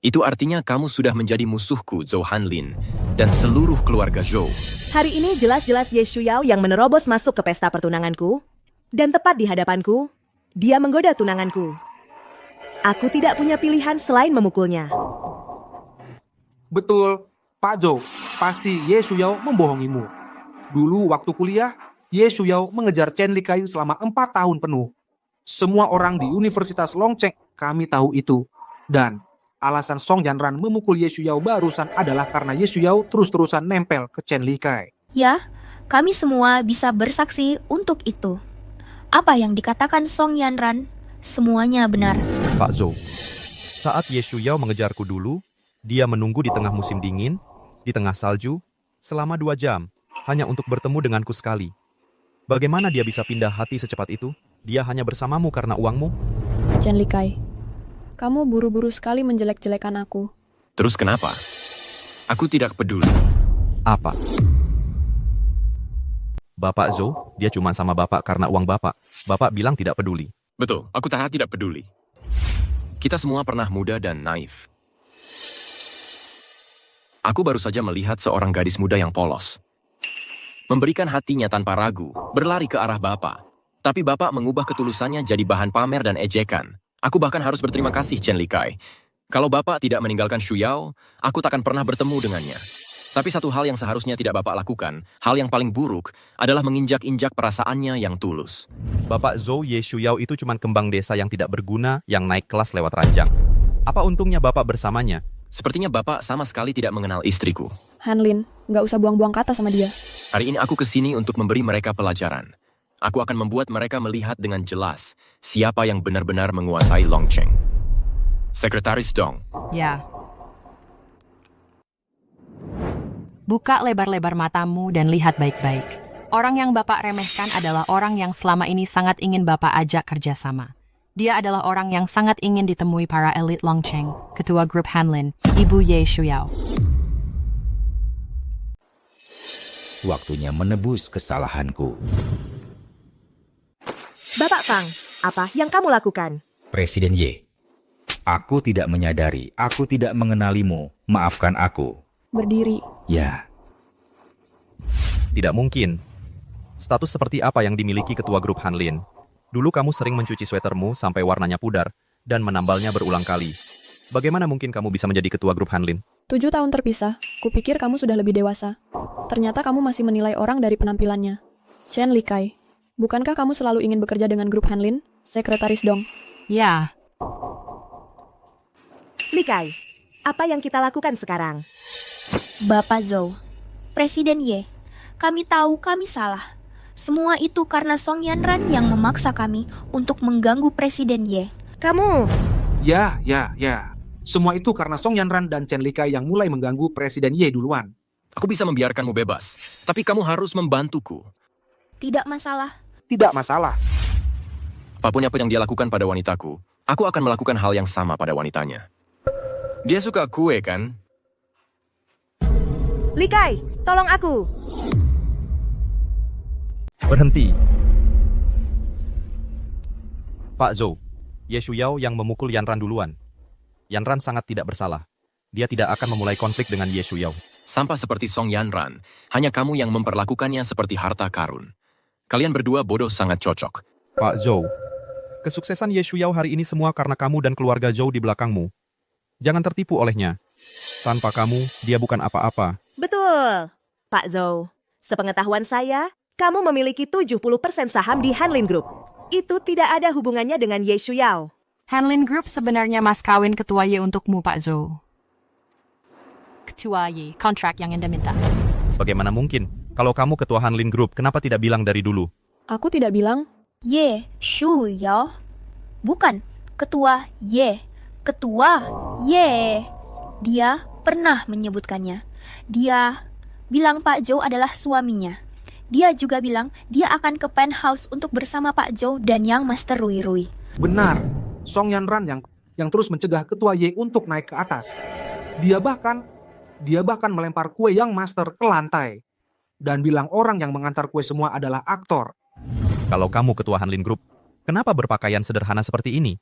Itu artinya kamu sudah menjadi musuhku, Zhou Hanlin, dan seluruh keluarga Zhou. Hari ini jelas-jelas Ye Shuyao yang menerobos masuk ke pesta pertunanganku, dan tepat di hadapanku, dia menggoda tunanganku. Aku tidak punya pilihan selain memukulnya. Betul, Pak Zhou, pasti Ye Shuyao membohongimu. Dulu waktu kuliah, Ye Shuyao mengejar Chen Likai selama 4 tahun penuh. Semua orang di Universitas Longcheng kami tahu itu. Dan alasan Song Yanran memukul Ye Shuyao barusan adalah karena Ye Shuyao terus-terusan nempel ke Chen Likai. Ya, kami semua bisa bersaksi untuk itu. Apa yang dikatakan Song Yanran, semuanya benar. Pak Zhou, saat Ye Shuyao mengejarku dulu, dia menunggu di tengah musim dingin, di tengah salju, selama 2 jam, hanya untuk bertemu denganku sekali. Bagaimana dia bisa pindah hati secepat itu? Dia hanya bersamamu karena uangmu? Chen Likai, kamu buru-buru sekali menjelek-jelekan aku. Terus kenapa? Aku tidak peduli. Apa? Bapak Zhou, dia cuma sama Bapak karena uang Bapak. Bapak bilang tidak peduli. Betul, aku tidak peduli. Kita semua pernah muda dan naif. Aku baru saja melihat seorang gadis muda yang polos. Memberikan hatinya tanpa ragu, berlari ke arah Bapak. Tapi Bapak mengubah ketulusannya jadi bahan pamer dan ejekan. Aku bahkan harus berterima kasih Chen Likai. Kalau Bapak tidak meninggalkan Shuyao, aku takkan pernah bertemu dengannya. Tapi satu hal yang seharusnya tidak Bapak lakukan, hal yang paling buruk, adalah menginjak-injak perasaannya yang tulus. Bapak Zhou Ye Shuyao itu cuma kembang desa yang tidak berguna yang naik kelas lewat ranjang. Apa untungnya Bapak bersamanya? Sepertinya Bapak sama sekali tidak mengenal istriku. Hanlin, nggak usah buang-buang kata sama dia. Hari ini aku kesini untuk memberi mereka pelajaran. Aku akan membuat mereka melihat dengan jelas siapa yang benar-benar menguasai Longcheng. Sekretaris Dong. Ya. Buka lebar-lebar matamu dan lihat baik-baik. Orang yang Bapak remehkan adalah orang yang selama ini sangat ingin Bapak ajak kerjasama. Dia adalah orang yang sangat ingin ditemui para elit Longcheng, ketua grup Hanlin, Ibu Ye Shuyao. waktunya menebus kesalahanku. Bapak Fang, apa yang kamu lakukan? Presiden Y, aku tidak menyadari, aku tidak mengenalimu. Maafkan aku. Berdiri. Ya, Tidak mungkin. Status seperti apa yang dimiliki ketua grup Hanlin? Dulu kamu sering mencuci sweatermu sampai warnanya pudar dan menambalnya berulang kali. Bagaimana mungkin kamu bisa menjadi ketua grup Hanlin? 7 tahun terpisah, kupikir kamu sudah lebih dewasa. Ternyata kamu masih menilai orang dari penampilannya. Chen Likai, bukankah kamu selalu ingin bekerja dengan grup Hanlin? Sekretaris Dong. Ya, Likai, apa yang kita lakukan sekarang? Bapak Zhou, Presiden Ye, kami tahu kami salah. Semua itu karena Song Yanran yang memaksa kami untuk mengganggu Presiden Ye. Kamu... Ya. Semua itu karena Song Yanran dan Chen Likai yang mulai mengganggu Presiden Ye duluan. Aku bisa membiarkanmu bebas, tapi kamu harus membantuku. Tidak masalah. Tidak masalah. Apapun apa yang dia lakukan pada wanitaku, aku akan melakukan hal yang sama pada wanitanya. Dia suka kue, kan? Likai, tolong aku. Berhenti. Pak Zhou, Ye Shuyao yang memukul Yanran duluan. Yanran sangat tidak bersalah. Dia tidak akan memulai konflik dengan Ye Shuyao. Sampah seperti Song Yanran, hanya kamu yang memperlakukannya seperti harta karun. Kalian berdua bodoh sangat cocok. Pak Zhou, kesuksesan Ye Shuyao hari ini semua karena kamu dan keluarga Zhou di belakangmu. Jangan tertipu olehnya. Tanpa kamu, dia bukan apa-apa. Betul. Pak Zhou, sepengetahuan saya, kamu memiliki 70% saham di Hanlin Group. Itu tidak ada hubungannya dengan Ye Shuyao. Hanlin Group sebenarnya mas kawin ketua Ye untukmu, Pak Zhou. Ketua Ye, kontrak yang Anda minta. Bagaimana mungkin? Kalau kamu ketua Hanlin Group, kenapa tidak bilang dari dulu? Aku tidak bilang. Ye Shuyao. Bukan, ketua Ye. Ketua Ye. Dia pernah menyebutkannya. Dia bilang Pak Zhou adalah suaminya. Dia juga bilang dia akan ke penthouse untuk bersama Pak Zhou dan Yang Master Rui Rui. Benar. Song Yanran yang terus mencegah ketua Ye untuk naik ke atas. Dia bahkan melempar kue Yang Master ke lantai. Dan bilang orang yang mengantar kue semua adalah aktor. Kalau kamu ketua Hanlin Group, kenapa berpakaian sederhana seperti ini?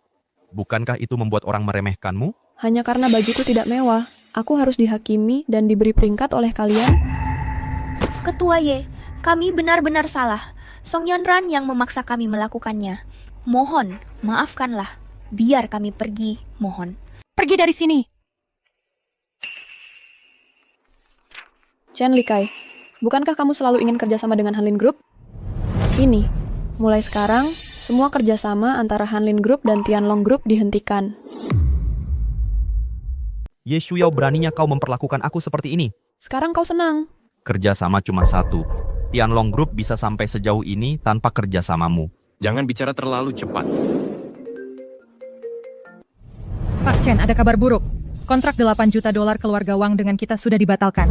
Bukankah itu membuat orang meremehkanmu? Hanya karena bajuku tidak mewah, aku harus dihakimi dan diberi peringkat oleh kalian. Ketua Ye, kami benar-benar salah. Song Yanran yang memaksa kami melakukannya. Mohon, maafkanlah. Biar kami pergi, mohon. Pergi dari sini. Chen Likai, bukankah kamu selalu ingin kerjasama dengan Hanlin Group? Ini, mulai sekarang, semua kerjasama antara Hanlin Group dan Tianlong Group dihentikan. Ye Shuyao, beraninya kau memperlakukan aku seperti ini. Sekarang kau senang. Kerjasama cuma satu. Tianlong Group bisa sampai sejauh ini tanpa kerjasamamu. Jangan bicara terlalu cepat. Pak Chen, ada kabar buruk. Kontrak $8 juta keluarga Wang dengan kita sudah dibatalkan.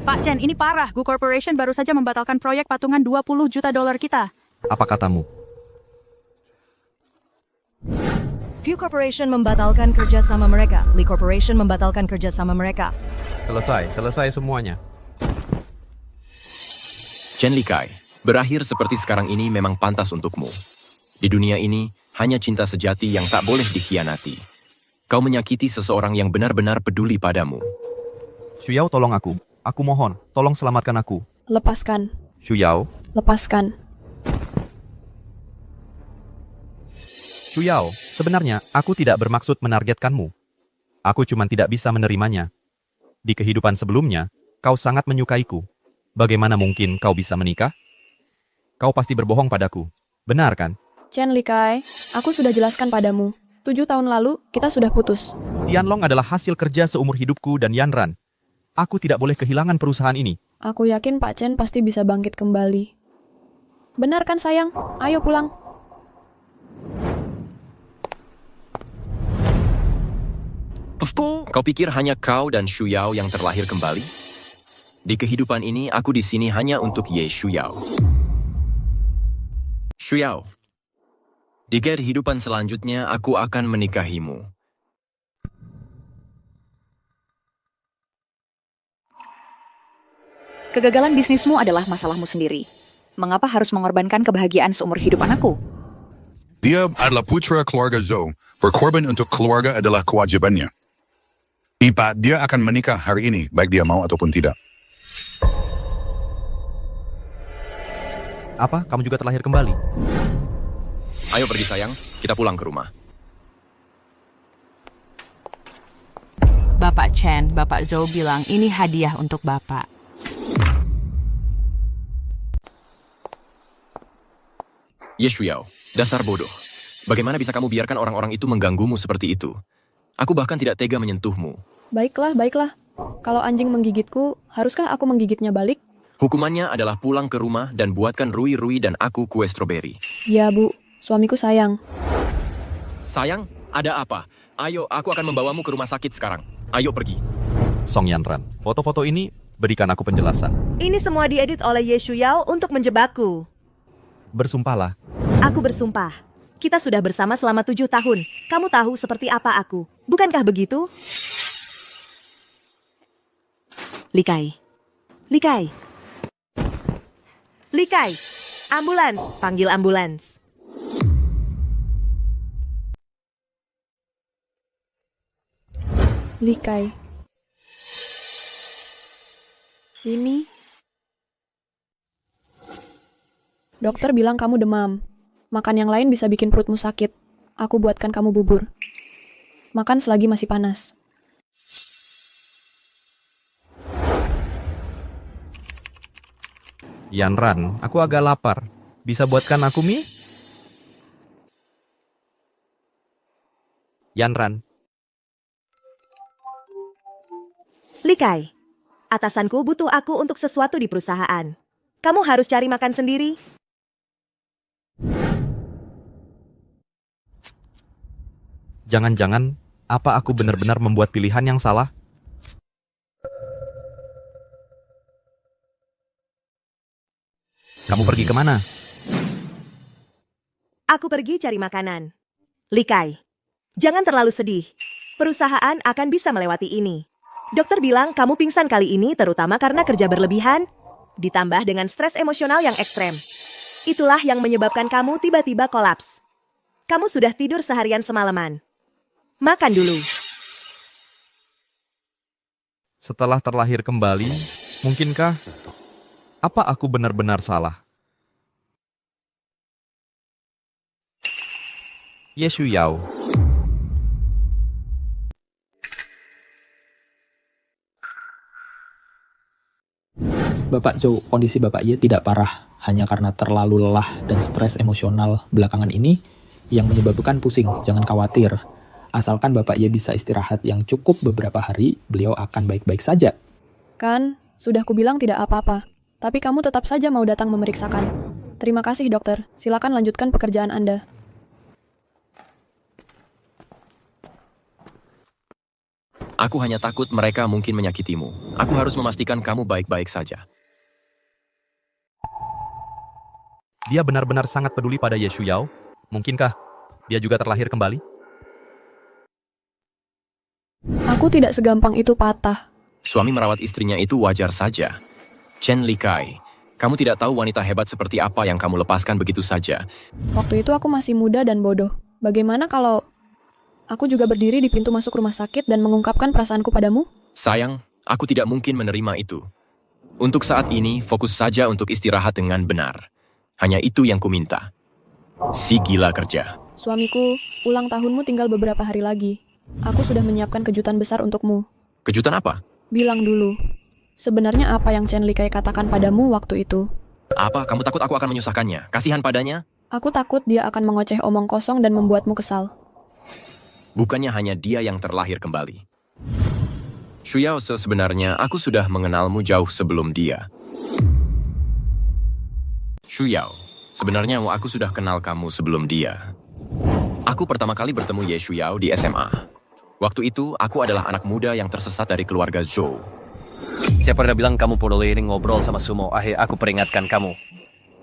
Pak Chen, ini parah. Gu Corporation baru saja membatalkan proyek patungan $20 juta kita. Apa katamu? View Corporation membatalkan kerjasama mereka. Lee Corporation membatalkan kerjasama mereka. Selesai semuanya. Chen Likai, berakhir seperti sekarang ini memang pantas untukmu. Di dunia ini, hanya cinta sejati yang tak boleh dikhianati. Kau menyakiti seseorang yang benar-benar peduli padamu. Shuyao, tolong aku. Aku mohon, tolong selamatkan aku. Lepaskan. Shuyao. Lepaskan. Shuyao, sebenarnya aku tidak bermaksud menargetkanmu. Aku cuma tidak bisa menerimanya. Di kehidupan sebelumnya, kau sangat menyukaiku. Bagaimana mungkin kau bisa menikah? Kau pasti berbohong padaku. Benar kan? Chen Likai, aku sudah jelaskan padamu. 7 tahun lalu, kita sudah putus. Tianlong adalah hasil kerja seumur hidupku dan Yanran. Aku tidak boleh kehilangan perusahaan ini. Aku yakin Pak Chen pasti bisa bangkit kembali. Benar kan sayang? Ayo pulang. Kau pikir hanya kau dan Shuyao yang terlahir kembali? Di kehidupan ini, aku di sini hanya untuk Ye Shuyao. Shuyao, di kehidupan selanjutnya aku akan menikahimu. Kegagalan bisnismu adalah masalahmu sendiri. Mengapa harus mengorbankan kebahagiaan seumur hidup anakku? Dia adalah putra keluarga Zhou. Berkorban untuk keluarga adalah kewajibannya. Ipa, dia akan menikah hari ini, baik dia mau ataupun tidak. Apa? Kamu juga terlahir kembali? Ayo pergi sayang, kita pulang ke rumah. Bapak Chen, Bapak Zhou bilang ini hadiah untuk Bapak. Ye Shuyao, dasar bodoh. Bagaimana bisa kamu biarkan orang-orang itu mengganggumu seperti itu? Aku bahkan tidak tega menyentuhmu. Baiklah, baiklah. Kalau anjing menggigitku, haruskah aku menggigitnya balik? Hukumannya adalah pulang ke rumah dan buatkan Rui dan aku kue stroberi. Ya, Bu. Suamiku sayang. Sayang, ada apa? Ayo, aku akan membawamu ke rumah sakit sekarang. Ayo pergi. Song Yanran, foto-foto ini berikan aku penjelasan. Ini semua diedit oleh Ye Shuyao untuk menjebakku. Bersumpahlah. Aku bersumpah. Kita sudah bersama selama 7 tahun. Kamu tahu seperti apa aku. Bukankah begitu? Likai. Likai. Likai. Ambulans. Panggil ambulans. Likai. Sini. Dokter bilang kamu demam. Makan yang lain bisa bikin perutmu sakit. Aku buatkan kamu bubur. Makan selagi masih panas. Yanran, aku agak lapar. Bisa buatkan aku mie? Yanran. Likai. Atasanku butuh aku untuk sesuatu di perusahaan. Kamu harus cari makan sendiri. Jangan-jangan, apa aku benar-benar membuat pilihan yang salah? Kamu pergi kemana? Aku pergi cari makanan. Likai, jangan terlalu sedih. Perusahaan akan bisa melewati ini. Dokter bilang kamu pingsan kali ini terutama karena kerja berlebihan, ditambah dengan stres emosional yang ekstrem. Itulah yang menyebabkan kamu tiba-tiba kolaps. Kamu sudah tidur seharian semalaman. Makan dulu. Setelah terlahir kembali, mungkinkah apa aku benar-benar salah? Ye Shuyao. Bapak Zhou, kondisi Bapak Ye tidak parah, hanya karena terlalu lelah dan stres emosional belakangan ini yang menyebabkan pusing. Jangan khawatir. Asalkan Bapak Ye bisa istirahat yang cukup beberapa hari, beliau akan baik-baik saja. Kan, sudah kubilang tidak apa-apa. Tapi kamu tetap saja mau datang memeriksakan. Terima kasih, dokter. Silakan lanjutkan pekerjaan Anda. Aku hanya takut mereka mungkin menyakitimu. Aku harus memastikan kamu baik-baik saja. Dia benar-benar sangat peduli pada Ye Shuyao. Mungkinkah dia juga terlahir kembali? Aku tidak segampang itu patah. Suami merawat istrinya itu wajar saja. Chen Likai, kamu tidak tahu wanita hebat seperti apa yang kamu lepaskan begitu saja. Waktu itu aku masih muda dan bodoh. Bagaimana kalau aku juga berdiri di pintu masuk rumah sakit dan mengungkapkan perasaanku padamu? Sayang, aku tidak mungkin menerima itu. Untuk saat ini, fokus saja untuk istirahat dengan benar. Hanya itu yang kuminta. Si gila kerja. Suamiku, ulang tahunmu tinggal beberapa hari lagi. Aku sudah menyiapkan kejutan besar untukmu. Kejutan apa? Bilang dulu. Sebenarnya apa yang Chen Likai katakan padamu waktu itu? Apa? Kamu takut aku akan menyusahkannya? Kasihan padanya? Aku takut dia akan mengoceh omong kosong dan membuatmu kesal. Bukannya hanya dia yang terlahir kembali. Shuyao, sebenarnya aku sudah mengenalmu jauh sebelum dia. Shuyao, sebenarnya aku sudah kenal kamu sebelum dia. Aku pertama kali bertemu Ye Shuyao di SMA. Waktu itu, aku adalah anak muda yang tersesat dari keluarga Zhou. Siapa udah bilang kamu perlu ngobrol sama Sumo? Aku peringatkan kamu.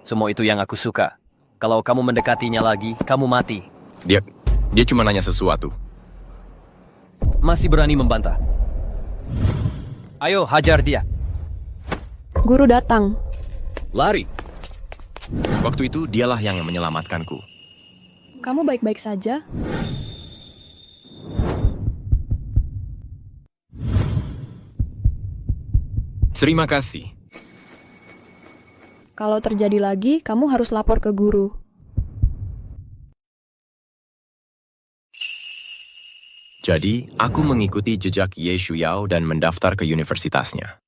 Sumo itu yang aku suka. Kalau kamu mendekatinya lagi, kamu mati. Dia cuma nanya sesuatu. Masih berani membantah. Ayo, hajar dia. Guru datang. Lari. Waktu itu dialah yang menyelamatkanku. Kamu baik-baik saja? Terima kasih. Kalau terjadi lagi, kamu harus lapor ke guru. Jadi, aku mengikuti jejak Ye Shuyao dan mendaftar ke universitasnya.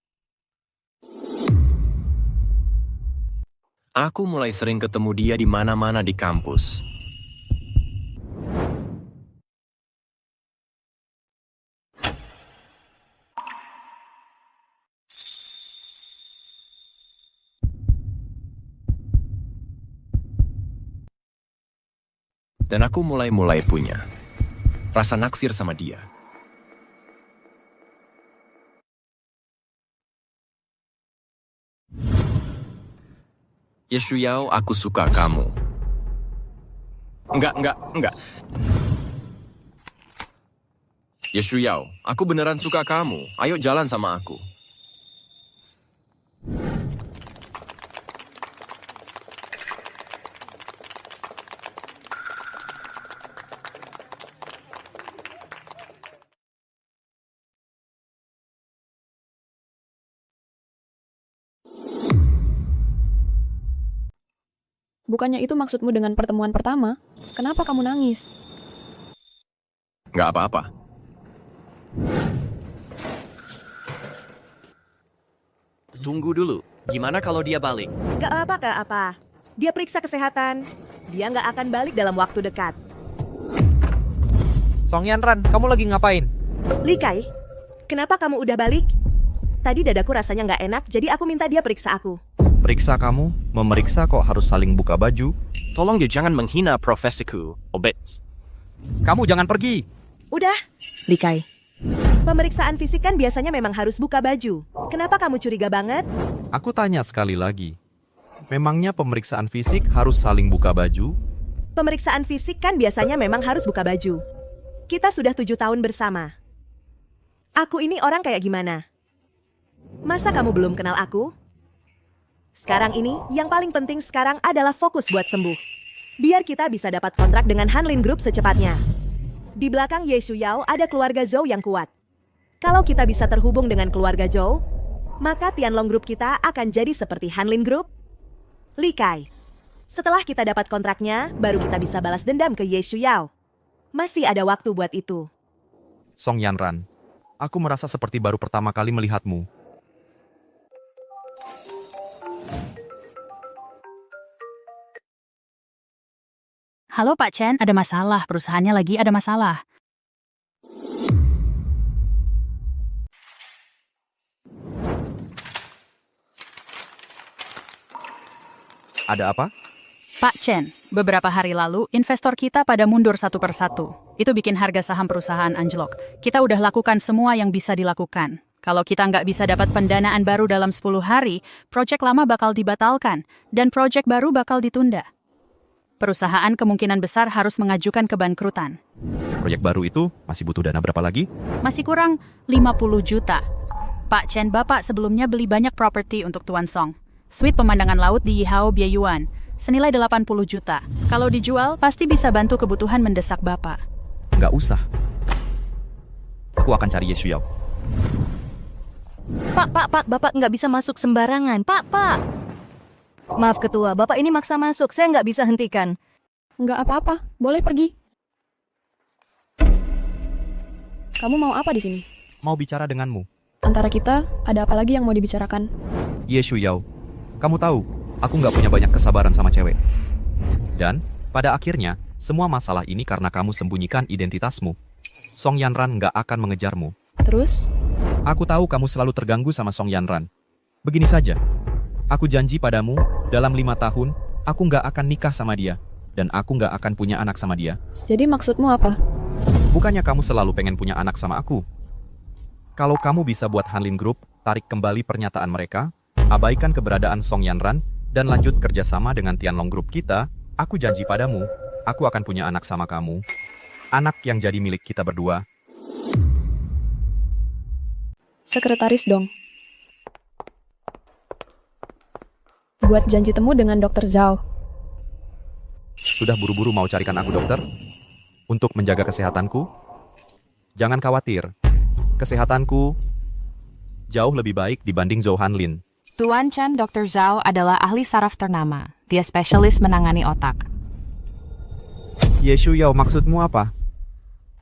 Aku mulai sering ketemu dia di mana-mana di kampus. Dan aku mulai punya rasa naksir sama dia. Ye Shuyao, aku suka kamu. Enggak. Ye Shuyao, aku beneran suka kamu. Ayo jalan sama aku. Bukannya itu maksudmu dengan pertemuan pertama? Kenapa kamu nangis? Nggak apa-apa. Tunggu dulu. Gimana kalau dia balik? Gak apa. Dia periksa kesehatan. Dia nggak akan balik dalam waktu dekat. Song Yanran, kamu lagi ngapain? Li Kai, kenapa kamu udah balik? Tadi dadaku rasanya nggak enak, jadi aku minta dia periksa aku. Periksa kamu? Memeriksa kok harus saling buka baju? Tolong dia jangan menghina profesiku, Obets. Kamu jangan pergi! Udah, Li Kai. Pemeriksaan fisik kan biasanya memang harus buka baju. Kenapa kamu curiga banget? Aku tanya sekali lagi. Memangnya pemeriksaan fisik harus saling buka baju? Pemeriksaan fisik kan biasanya memang harus buka baju. Kita sudah 7 tahun bersama. Aku ini orang kayak gimana? Masa kamu belum kenal aku? Sekarang ini, yang paling penting sekarang adalah fokus buat sembuh. Biar kita bisa dapat kontrak dengan Hanlin Group secepatnya. Di belakang Ye Shuyao ada keluarga Zhou yang kuat. Kalau kita bisa terhubung dengan keluarga Zhou, maka Tianlong Group kita akan jadi seperti Hanlin Group. Li Kai, setelah kita dapat kontraknya, baru kita bisa balas dendam ke Ye Shuyao. Masih ada waktu buat itu. Song Yanran, aku merasa seperti baru pertama kali melihatmu. Halo Pak Chen, ada masalah. Perusahaannya lagi ada masalah. Ada apa? Pak Chen, beberapa hari lalu investor kita pada mundur satu persatu. Itu bikin harga saham perusahaan anjlok. Kita udah lakukan semua yang bisa dilakukan. Kalau kita nggak bisa dapat pendanaan baru dalam 10 hari, proyek lama bakal dibatalkan, dan proyek baru bakal ditunda. Perusahaan kemungkinan besar harus mengajukan kebangkrutan. Proyek baru itu masih butuh dana berapa lagi? Masih kurang 50 juta. Pak Chen, Bapak sebelumnya beli banyak properti untuk Tuan Song. Suite pemandangan laut di Yihao Biayuan, senilai 80 juta. Kalau dijual, pasti bisa bantu kebutuhan mendesak Bapak. Nggak usah. Aku akan cari Ye Shuyao. Pak, Bapak nggak bisa masuk sembarangan. Pak. Maaf Ketua, Bapak ini maksa masuk, saya nggak bisa hentikan. Nggak apa-apa, boleh pergi. Kamu mau apa di sini? Mau bicara denganmu. Antara kita, ada apa lagi yang mau dibicarakan? Ye Shuyao, kamu tahu, aku nggak punya banyak kesabaran sama cewek. Dan, pada akhirnya, semua masalah ini karena kamu sembunyikan identitasmu. Song Yanran nggak akan mengejarmu. Terus? Aku tahu kamu selalu terganggu sama Song Yanran. Begini saja. Aku janji padamu, dalam 5 tahun, aku nggak akan nikah sama dia. Dan aku nggak akan punya anak sama dia. Jadi maksudmu apa? Bukannya kamu selalu pengen punya anak sama aku? Kalau kamu bisa buat Hanlin Group, tarik kembali pernyataan mereka, abaikan keberadaan Song Yanran, dan lanjut kerjasama dengan Tianlong Group kita, aku janji padamu, aku akan punya anak sama kamu. Anak yang jadi milik kita berdua. Sekretaris dong. buat janji temu dengan Dr. Zhao. Sudah buru-buru mau carikan aku dokter? Untuk menjaga kesehatanku? Jangan khawatir. Kesehatanku jauh lebih baik dibanding Zhou Hanlin. Tuan Chen, Dr. Zhao adalah ahli saraf ternama. Dia spesialis menangani otak. Ye Shuyao, maksudmu apa?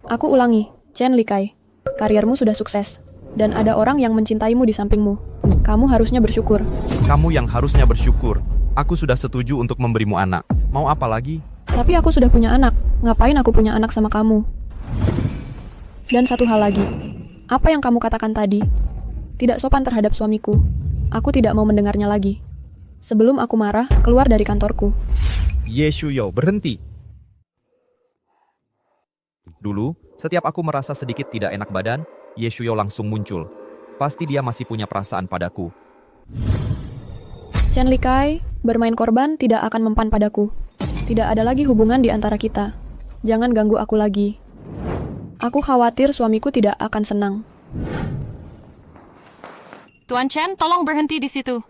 Aku ulangi, Chen Likai. Kariermu sudah sukses. Dan ada orang yang mencintaimu di sampingmu. Kamu harusnya bersyukur. Kamu yang harusnya bersyukur. Aku sudah setuju untuk memberimu anak. Mau apa lagi? Tapi aku sudah punya anak. Ngapain aku punya anak sama kamu? Dan satu hal lagi. Apa yang kamu katakan tadi? Tidak sopan terhadap suamiku. Aku tidak mau mendengarnya lagi. Sebelum aku marah, keluar dari kantorku. Ye Shuyao, berhenti. Dulu, setiap aku merasa sedikit tidak enak badan, Ye Shuyao langsung muncul. Pasti dia masih punya perasaan padaku. Chen Likai, bermain korban tidak akan mempan padaku. Tidak ada lagi hubungan di antara kita. Jangan ganggu aku lagi. Aku khawatir suamiku tidak akan senang. Tuan Chen, tolong berhenti di situ.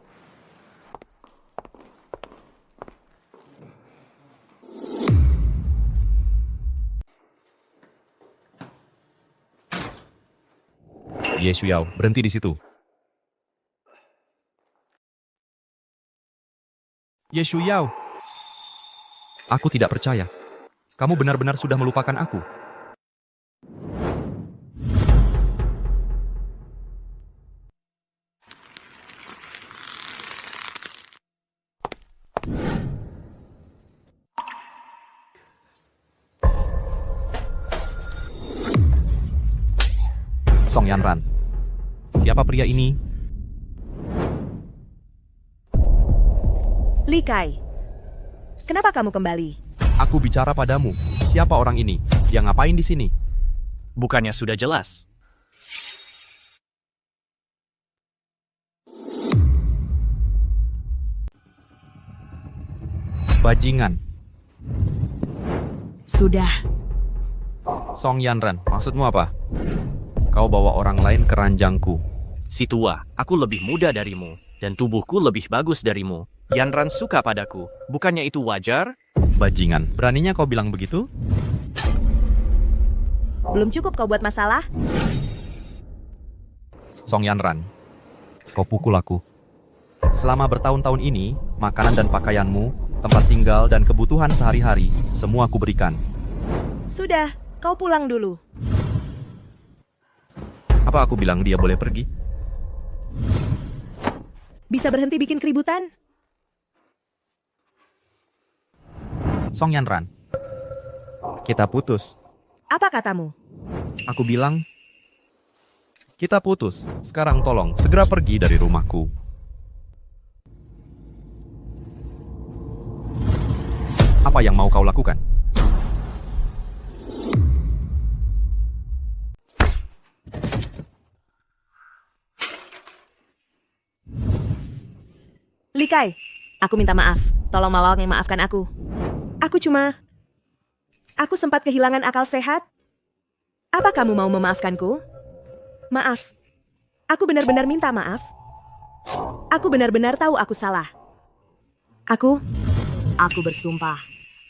Ye Shuyao, berhenti di situ. Ye Shuyao. Aku tidak percaya. Kamu benar-benar sudah melupakan aku. Song Yanran. Siapa pria ini? Likai, kenapa kamu kembali? Aku bicara padamu. Siapa orang ini? Dia ngapain di sini? Bukannya sudah jelas? Bajingan. Sudah. Song Yanran, maksudmu apa? Kau bawa orang lain ke ranjangku. Si tua, aku lebih muda darimu, dan tubuhku lebih bagus darimu. Yanran suka padaku, bukannya itu wajar? Bajingan, beraninya kau bilang begitu? Belum cukup kau buat masalah? Song Yanran, kau pukul aku. Selama bertahun-tahun ini, makanan dan pakaianmu, tempat tinggal dan kebutuhan sehari-hari, semua aku berikan. Sudah, kau pulang dulu. Apa aku bilang dia boleh pergi? Bisa berhenti bikin keributan? Song Yanran, kita putus. Apa katamu? Aku bilang, kita putus. Sekarang tolong, segera pergi dari rumahku. Apa yang mau kau lakukan? Likai, aku minta maaf. Tolong maafkan aku. Aku sempat kehilangan akal sehat. Apa kamu mau memaafkanku? Maaf. Aku benar-benar minta maaf. Aku benar-benar tahu aku salah. Aku bersumpah.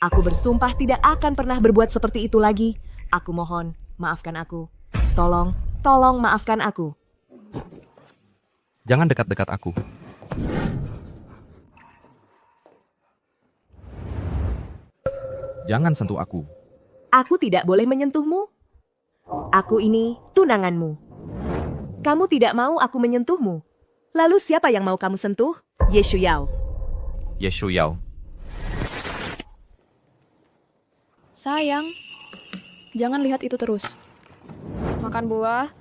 Aku bersumpah tidak akan pernah berbuat seperti itu lagi. Aku mohon, maafkan aku. Tolong maafkan aku. Jangan dekat-dekat aku. Jangan sentuh aku. Aku tidak boleh menyentuhmu. Aku ini tunanganmu. Kamu tidak mau aku menyentuhmu. Lalu siapa yang mau kamu sentuh? Ye Shuyao. Ye Shuyao. Sayang, jangan lihat itu terus. Makan buah.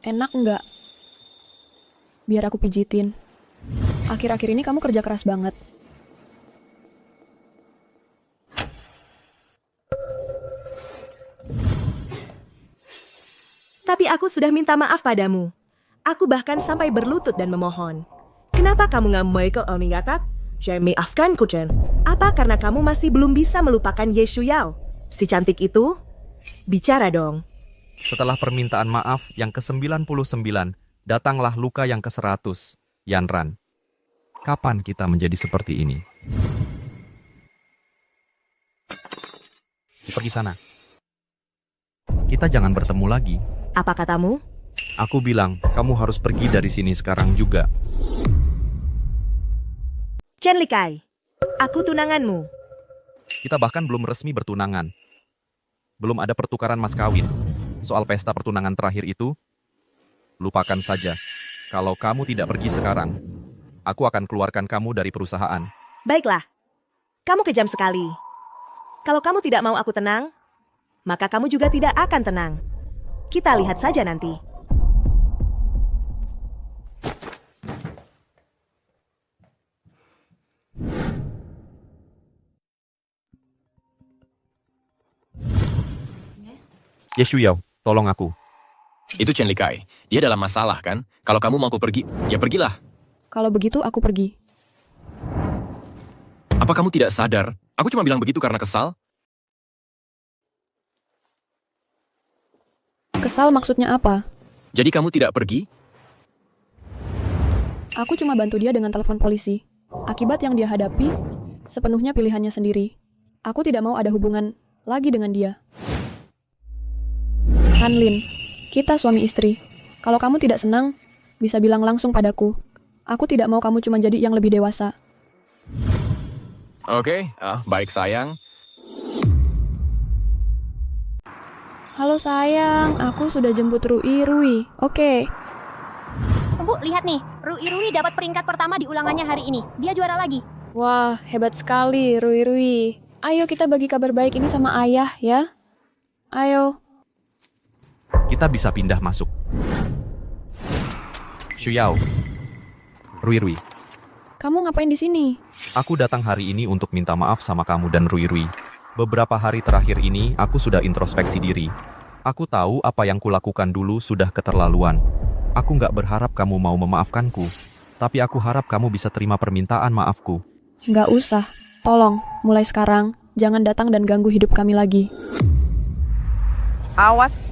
Enak nggak? Biar aku pijitin. Akhir-akhir ini kamu kerja keras banget. Tapi aku sudah minta maaf padamu. Aku bahkan sampai berlutut dan memohon. Kenapa kamu nggak mau ke Oningatak? Saya maafkanku, Chen. Apa karena kamu masih belum bisa melupakan Ye Shuyao? Si cantik itu? Bicara dong. Setelah permintaan maaf yang ke-99 Datanglah luka yang ke-100, Yanran. Kapan kita menjadi seperti ini? Pergi sana. Kita jangan bertemu lagi. Apa katamu? Aku bilang, kamu harus pergi dari sini sekarang juga. Chen Likai, aku tunanganmu. Kita bahkan belum resmi bertunangan. Belum ada pertukaran mas kawin. Soal pesta pertunangan terakhir itu, lupakan saja. Kalau kamu tidak pergi sekarang, aku akan keluarkan kamu dari perusahaan. Baiklah, kamu kejam sekali. Kalau kamu tidak mau aku tenang, maka kamu juga tidak akan tenang. Kita lihat saja nanti. Yeshuyao, tolong aku. Itu Chen Likai. Dia dalam masalah kan? Kalau kamu mau aku pergi, ya pergilah. Kalau begitu aku pergi. Apa kamu tidak sadar? Aku cuma bilang begitu karena kesal. Kesal maksudnya apa? Jadi kamu tidak pergi? Aku cuma bantu dia dengan telepon polisi. Akibat yang dia hadapi, sepenuhnya pilihannya sendiri. Aku tidak mau ada hubungan lagi dengan dia. Hanlin, kita suami istri. Kalau kamu tidak senang, bisa bilang langsung padaku. Aku tidak mau kamu cuma jadi yang lebih dewasa. Oke, baik sayang. Halo sayang, aku sudah jemput Rui. Oke. Bu, lihat nih. Rui dapat peringkat pertama di ulangannya hari ini. Dia juara lagi. Wah, hebat sekali Rui. Ayo kita bagi kabar baik ini sama ayah ya. Ayo. Kita bisa pindah masuk. Shuyao. Rui. Kamu ngapain di sini? Aku datang hari ini untuk minta maaf sama kamu dan Rui. Beberapa hari terakhir ini, aku sudah introspeksi diri. Aku tahu apa yang kulakukan dulu sudah keterlaluan. Aku nggak berharap kamu mau memaafkanku. Tapi aku harap kamu bisa terima permintaan maafku. Nggak usah. Tolong, mulai sekarang, jangan datang dan ganggu hidup kami lagi. Awas.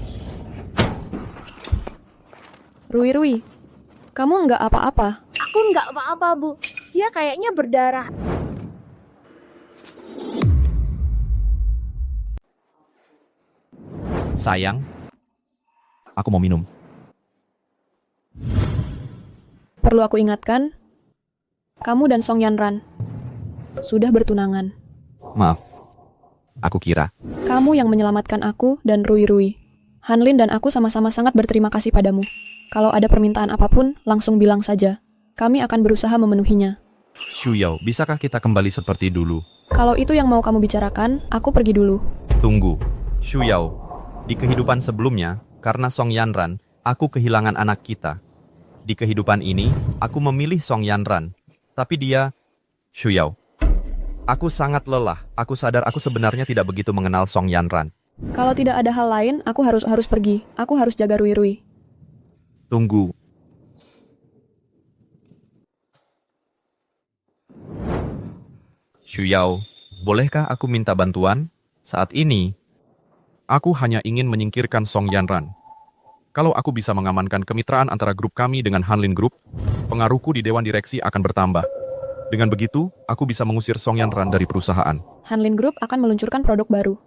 Rui, kamu nggak apa-apa? Aku nggak apa-apa, Bu. Dia kayaknya berdarah. Sayang, aku mau minum. Perlu aku ingatkan, kamu dan Song Yanran sudah bertunangan. Maaf, aku kira. Kamu yang menyelamatkan aku dan Rui. Hanlin dan aku sama-sama sangat berterima kasih padamu. Kalau ada permintaan apapun, langsung bilang saja. Kami akan berusaha memenuhinya. Shuyao, bisakah kita kembali seperti dulu? Kalau itu yang mau kamu bicarakan, aku pergi dulu. Tunggu, Shuyao. Di kehidupan sebelumnya, karena Song Yanran, aku kehilangan anak kita. Di kehidupan ini, aku memilih Song Yanran. Tapi dia, Shuyao. Aku sangat lelah. Aku sadar aku sebenarnya tidak begitu mengenal Song Yanran. Kalau tidak ada hal lain, aku harus pergi. Aku harus jaga Rui. Tunggu. Shuyao, bolehkah aku minta bantuan? Saat ini, aku hanya ingin menyingkirkan Song Yanran. Kalau aku bisa mengamankan kemitraan antara grup kami dengan Hanlin Group, pengaruhku di Dewan Direksi akan bertambah. Dengan begitu, aku bisa mengusir Song Yanran dari perusahaan. Hanlin Group akan meluncurkan produk baru.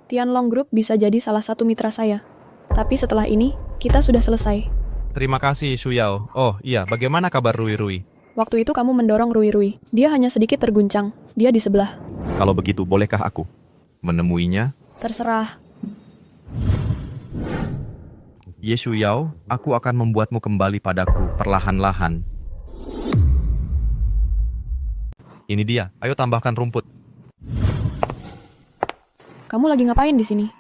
Tianlong Group bisa jadi salah satu mitra saya. Tapi setelah ini, kita sudah selesai. Terima kasih, Shuyao. Oh iya, bagaimana kabar Rui? Waktu itu kamu mendorong Rui. Dia hanya sedikit terguncang. Dia di sebelah. Kalau begitu, bolehkah aku menemuinya? Terserah. Ye Shuyao, aku akan membuatmu kembali padaku perlahan-lahan. Ini dia, ayo tambahkan rumput. Kamu lagi ngapain di sini?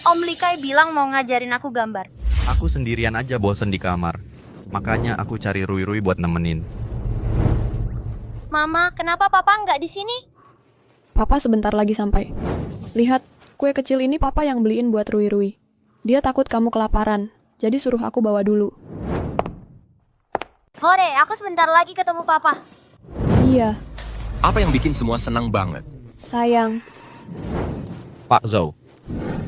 Om Likai bilang mau ngajarin aku gambar. Aku sendirian aja bosen di kamar. Makanya aku cari Rui buat nemenin. Mama, kenapa Papa nggak di sini? Papa sebentar lagi sampai. Lihat, kue kecil ini Papa yang beliin buat Rui. Dia takut kamu kelaparan, jadi suruh aku bawa dulu. Hore, aku sebentar lagi ketemu Papa. Iya. Apa yang bikin semua senang banget? Sayang. Pak Zhou.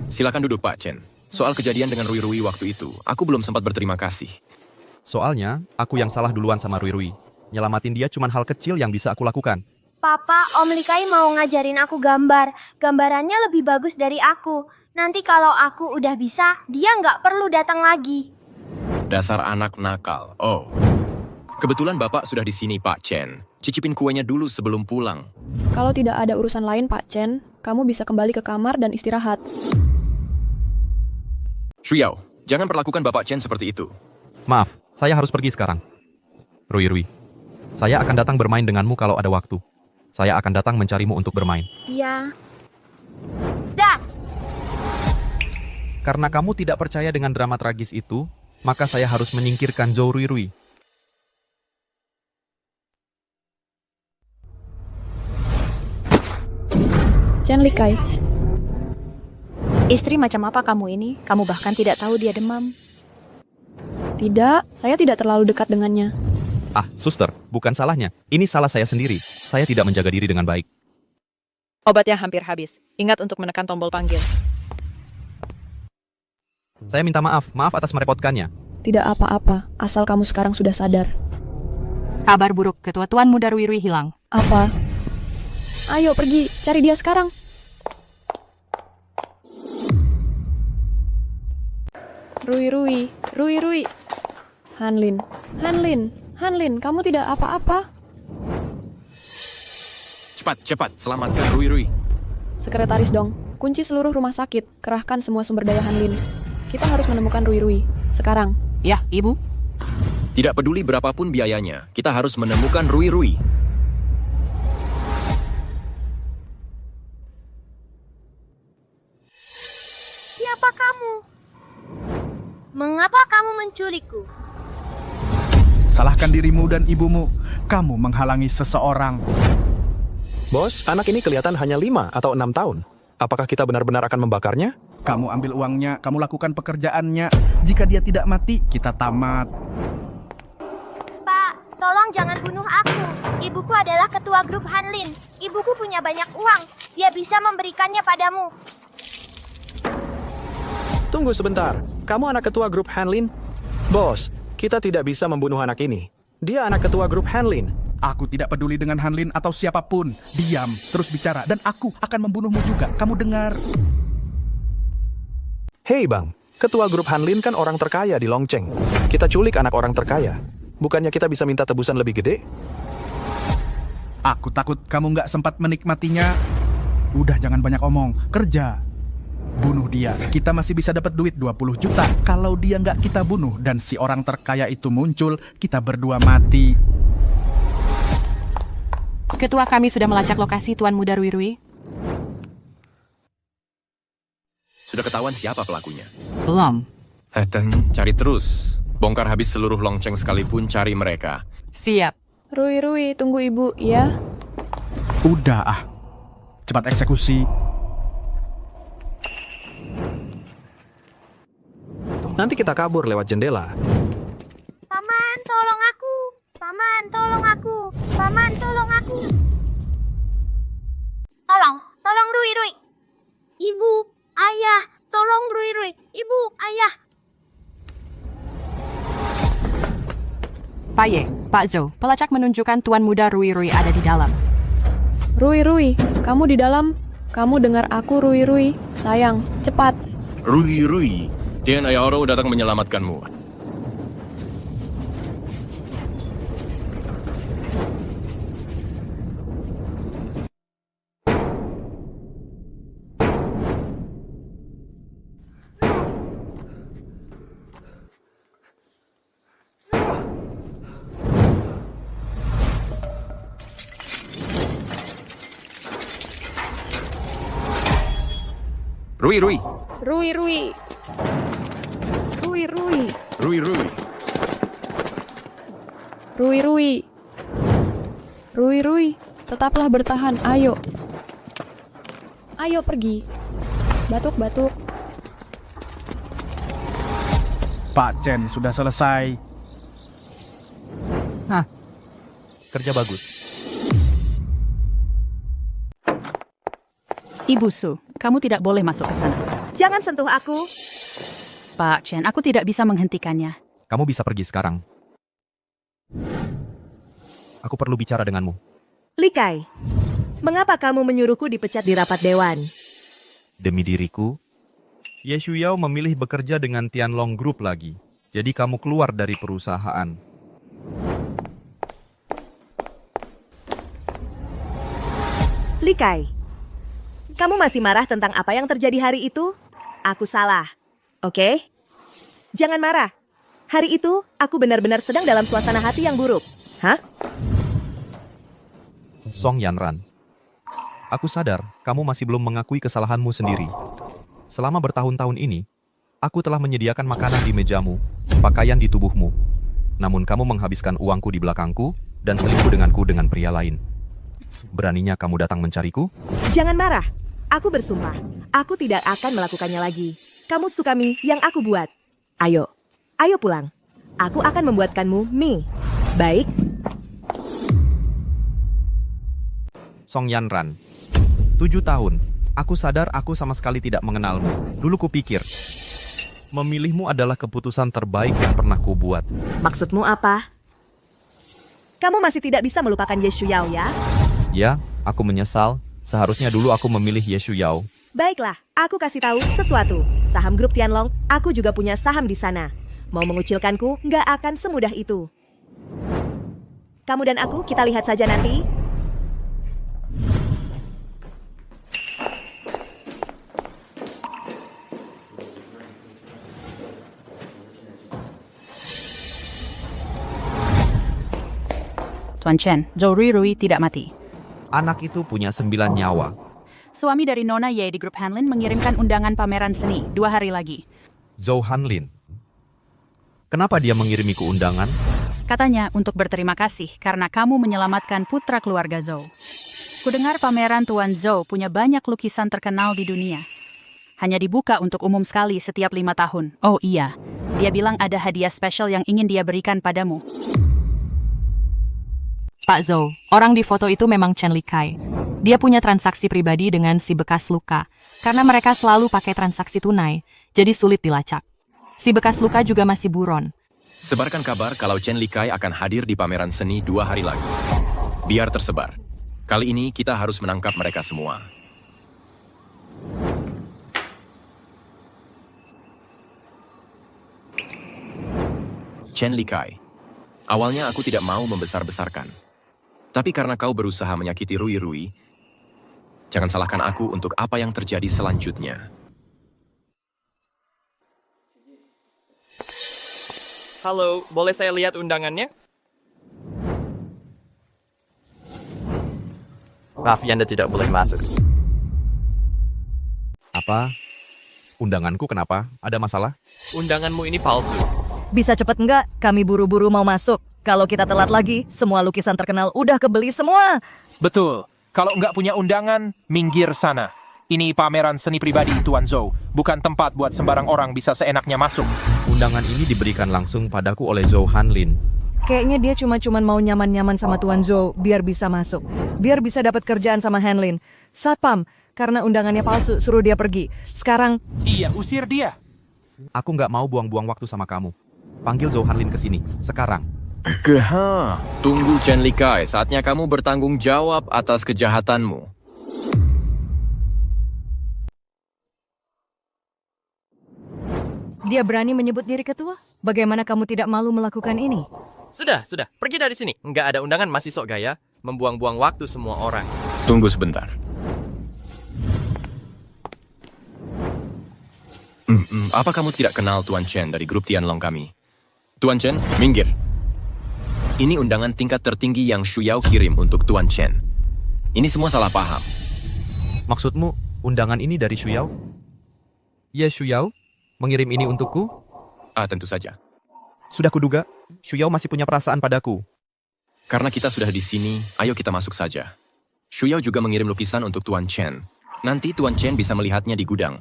Silakan duduk, Pak Chen. Soal kejadian dengan Rui Rui waktu itu, aku belum sempat berterima kasih. Soalnya, aku yang salah duluan sama Rui Rui. Nyelamatin dia cuma hal kecil yang bisa aku lakukan. Papa, Om Likai mau ngajarin aku gambar. Gambarannya lebih bagus dari aku. Nanti kalau aku udah bisa, dia nggak perlu datang lagi. Dasar anak nakal. Oh. Kebetulan Bapak sudah di sini, Pak Chen. Cicipin kuenya dulu sebelum pulang. Kalau tidak ada urusan lain, Pak Chen, kamu bisa kembali ke kamar dan istirahat. Shuyao, jangan perlakukan Bapak Chen seperti itu. Maaf, saya harus pergi sekarang. Rui Rui, saya akan datang bermain denganmu kalau ada waktu. Saya akan datang mencarimu untuk bermain. Iya. Dah. Karena kamu tidak percaya dengan drama tragis itu, maka saya harus menyingkirkan Zhou Rui Rui. Chen Likai. Istri macam apa kamu ini? Kamu bahkan tidak tahu dia demam. Tidak, saya tidak terlalu dekat dengannya. Ah, suster, bukan salahnya. Ini salah saya sendiri. Saya tidak menjaga diri dengan baik. Obatnya hampir habis. Ingat untuk menekan tombol panggil. Saya minta maaf atas merepotkannya. Tidak apa-apa, asal kamu sekarang sudah sadar. Kabar buruk, Ketua Tuan Muda Rui Rui hilang. Apa? Ayo pergi, cari dia sekarang. Rui Rui, Rui Rui. Hanlin, Hanlin, Hanlin, kamu tidak apa-apa? Cepat, selamatkan Rui Rui. Sekretaris Dong, kunci seluruh rumah sakit, kerahkan semua sumber daya Hanlin. Kita harus menemukan Rui Rui, sekarang. Ya, Ibu. Tidak peduli berapapun biayanya, kita harus menemukan Rui Rui. Siapa kamu? Mengapa kamu menculikku? Salahkan dirimu dan ibumu. Kamu menghalangi seseorang. Bos, anak ini kelihatan hanya 5 atau 6 tahun. Apakah kita benar-benar akan membakarnya? Kamu ambil uangnya, kamu lakukan pekerjaannya. Jika dia tidak mati, kita tamat. Pak, tolong jangan bunuh aku. Ibuku adalah ketua grup Hanlin. Ibuku punya banyak uang. Dia bisa memberikannya padamu. Tunggu sebentar. Kamu anak ketua grup Hanlin? Bos, kita tidak bisa membunuh anak ini. Dia anak ketua grup Hanlin. Aku tidak peduli dengan Hanlin atau siapapun. Diam, terus bicara, dan aku akan membunuhmu juga. Kamu dengar? Hei bang, ketua grup Hanlin kan orang terkaya di Longcheng. Kita culik anak orang terkaya. Bukannya kita bisa minta tebusan lebih gede? Aku takut kamu nggak sempat menikmatinya. Udah jangan banyak omong, kerja. Bunuh dia, kita masih bisa dapat duit 20 juta. Kalau dia nggak kita bunuh dan si orang terkaya itu muncul, kita berdua mati. Ketua kami sudah melacak lokasi Tuan Muda Rui Rui. Sudah ketahuan siapa pelakunya? Belum. Cari terus. Bongkar habis seluruh Longcheng sekalipun cari mereka. Siap. Rui Rui, tunggu ibu, ya? Udah cepat eksekusi. Nanti kita kabur lewat jendela. Paman, tolong aku. Paman, tolong aku. Paman, tolong aku. Tolong Rui Rui. Ibu, ayah, tolong Rui Rui. Ibu, ayah. Pak Ye, Pak Zhou, pelacak menunjukkan Tuan Muda Rui Rui ada di dalam. Rui Rui, kamu di dalam? Kamu dengar aku, Rui Rui? Sayang, cepat. Rui Rui, Tian Ayaro datang menyelamatkanmu. Rui Rui. Rui Rui. Rui Rui. Rui Rui. Rui Rui. Rui Rui, tetaplah bertahan, ayo. Ayo pergi. Batuk-batuk. Pak Chen sudah selesai. Hah. Kerja bagus. Ibu Su, kamu tidak boleh masuk ke sana. Jangan sentuh aku. Pak Chen, aku tidak bisa menghentikannya. Kamu bisa pergi sekarang. Aku perlu bicara denganmu. Li Kai, mengapa kamu menyuruhku dipecat di rapat dewan? Demi diriku, Ye Shuyao memilih bekerja dengan Tianlong Group lagi. Jadi kamu keluar dari perusahaan. Li Kai, kamu masih marah tentang apa yang terjadi hari itu? Aku salah, oke? Jangan marah. Hari itu, aku benar-benar sedang dalam suasana hati yang buruk. Hah? Song Yanran, aku sadar kamu masih belum mengakui kesalahanmu sendiri. Selama bertahun-tahun ini, aku telah menyediakan makanan di mejamu, pakaian di tubuhmu. Namun kamu menghabiskan uangku di belakangku dan selingkuh denganku dengan pria lain. Beraninya kamu datang mencariku? Jangan marah. Aku bersumpah, aku tidak akan melakukannya lagi. Kamu suka mie yang aku buat. Ayo pulang. Aku akan membuatkanmu mie. Baik? Song Yanran, 7 tahun. Aku sadar aku sama sekali tidak mengenalmu. Dulu kupikir, memilihmu adalah keputusan terbaik yang pernah kubuat. Maksudmu apa? Kamu masih tidak bisa melupakan Ye Shuyao ya? Ya, aku menyesal. Seharusnya dulu aku memilih Ye Shuyao. Baiklah, aku kasih tahu sesuatu. Saham grup Tianlong, aku juga punya saham di sana. Mau mengucilkanku, nggak akan semudah itu. Kamu dan aku, kita lihat saja nanti. Tuan Chen, Zhou Ruirui tidak mati. Anak itu punya 9 nyawa. Suami dari Nona Ye di grup Hanlin mengirimkan undangan pameran seni 2 hari lagi. Zhou Hanlin. Kenapa dia mengirimiku undangan? Katanya untuk berterima kasih karena kamu menyelamatkan putra keluarga Zhou. Kudengar pameran Tuan Zhou punya banyak lukisan terkenal di dunia. Hanya dibuka untuk umum sekali setiap 5 tahun. Oh iya, dia bilang ada hadiah spesial yang ingin dia berikan padamu. Pak Zhou, orang di foto itu memang Chen Li Kai. Dia punya transaksi pribadi dengan si bekas luka, karena mereka selalu pakai transaksi tunai, jadi sulit dilacak. Si bekas luka juga masih buron. Sebarkan kabar kalau Chen Li Kai akan hadir di pameran seni 2 hari lagi. Biar tersebar. Kali ini kita harus menangkap mereka semua. Chen Li Kai. Awalnya aku tidak mau membesar-besarkan. Tapi karena kau berusaha menyakiti Ruirui, jangan salahkan aku untuk apa yang terjadi selanjutnya. Halo, boleh saya lihat undangannya? Maaf, Anda tidak boleh masuk. Apa? Undanganku kenapa? Ada masalah? Undanganmu ini palsu. Bisa cepet nggak? Kami buru-buru mau masuk. Kalau kita telat lagi, semua lukisan terkenal udah kebeli semua. Betul. Kalau nggak punya undangan, minggir sana. Ini pameran seni pribadi Tuan Zhou, bukan tempat buat sembarang orang bisa seenaknya masuk. Undangan ini diberikan langsung padaku oleh Zhou Hanlin. Kayaknya dia cuma mau nyaman-nyaman sama Tuan Zhou biar bisa masuk. Biar bisa dapat kerjaan sama Hanlin. Satpam, karena undangannya palsu, suruh dia pergi. Sekarang... Iya, usir dia. Aku nggak mau buang-buang waktu sama kamu. Panggil Zhou Hanlin ke sini, sekarang. Tunggu Chen Li Kai, saatnya kamu bertanggung jawab atas kejahatanmu. Dia berani menyebut diri ketua? Bagaimana kamu tidak malu melakukan ini? Sudah. Pergi dari sini. Nggak ada undangan masih sok gaya. Membuang-buang waktu semua orang. Tunggu sebentar. Apa kamu tidak kenal Tuan Chen dari grup Tianlong kami? Tuan Chen, minggir. Ini undangan tingkat tertinggi yang Shuyao kirim untuk Tuan Chen. Ini semua salah paham. Maksudmu, undangan ini dari Shuyao? Ya, Shuyao? Mengirim ini untukku? Tentu saja. Sudah kuduga, Shuyao masih punya perasaan padaku. Karena kita sudah di sini, ayo kita masuk saja. Shuyao juga mengirim lukisan untuk Tuan Chen. Nanti Tuan Chen bisa melihatnya di gudang.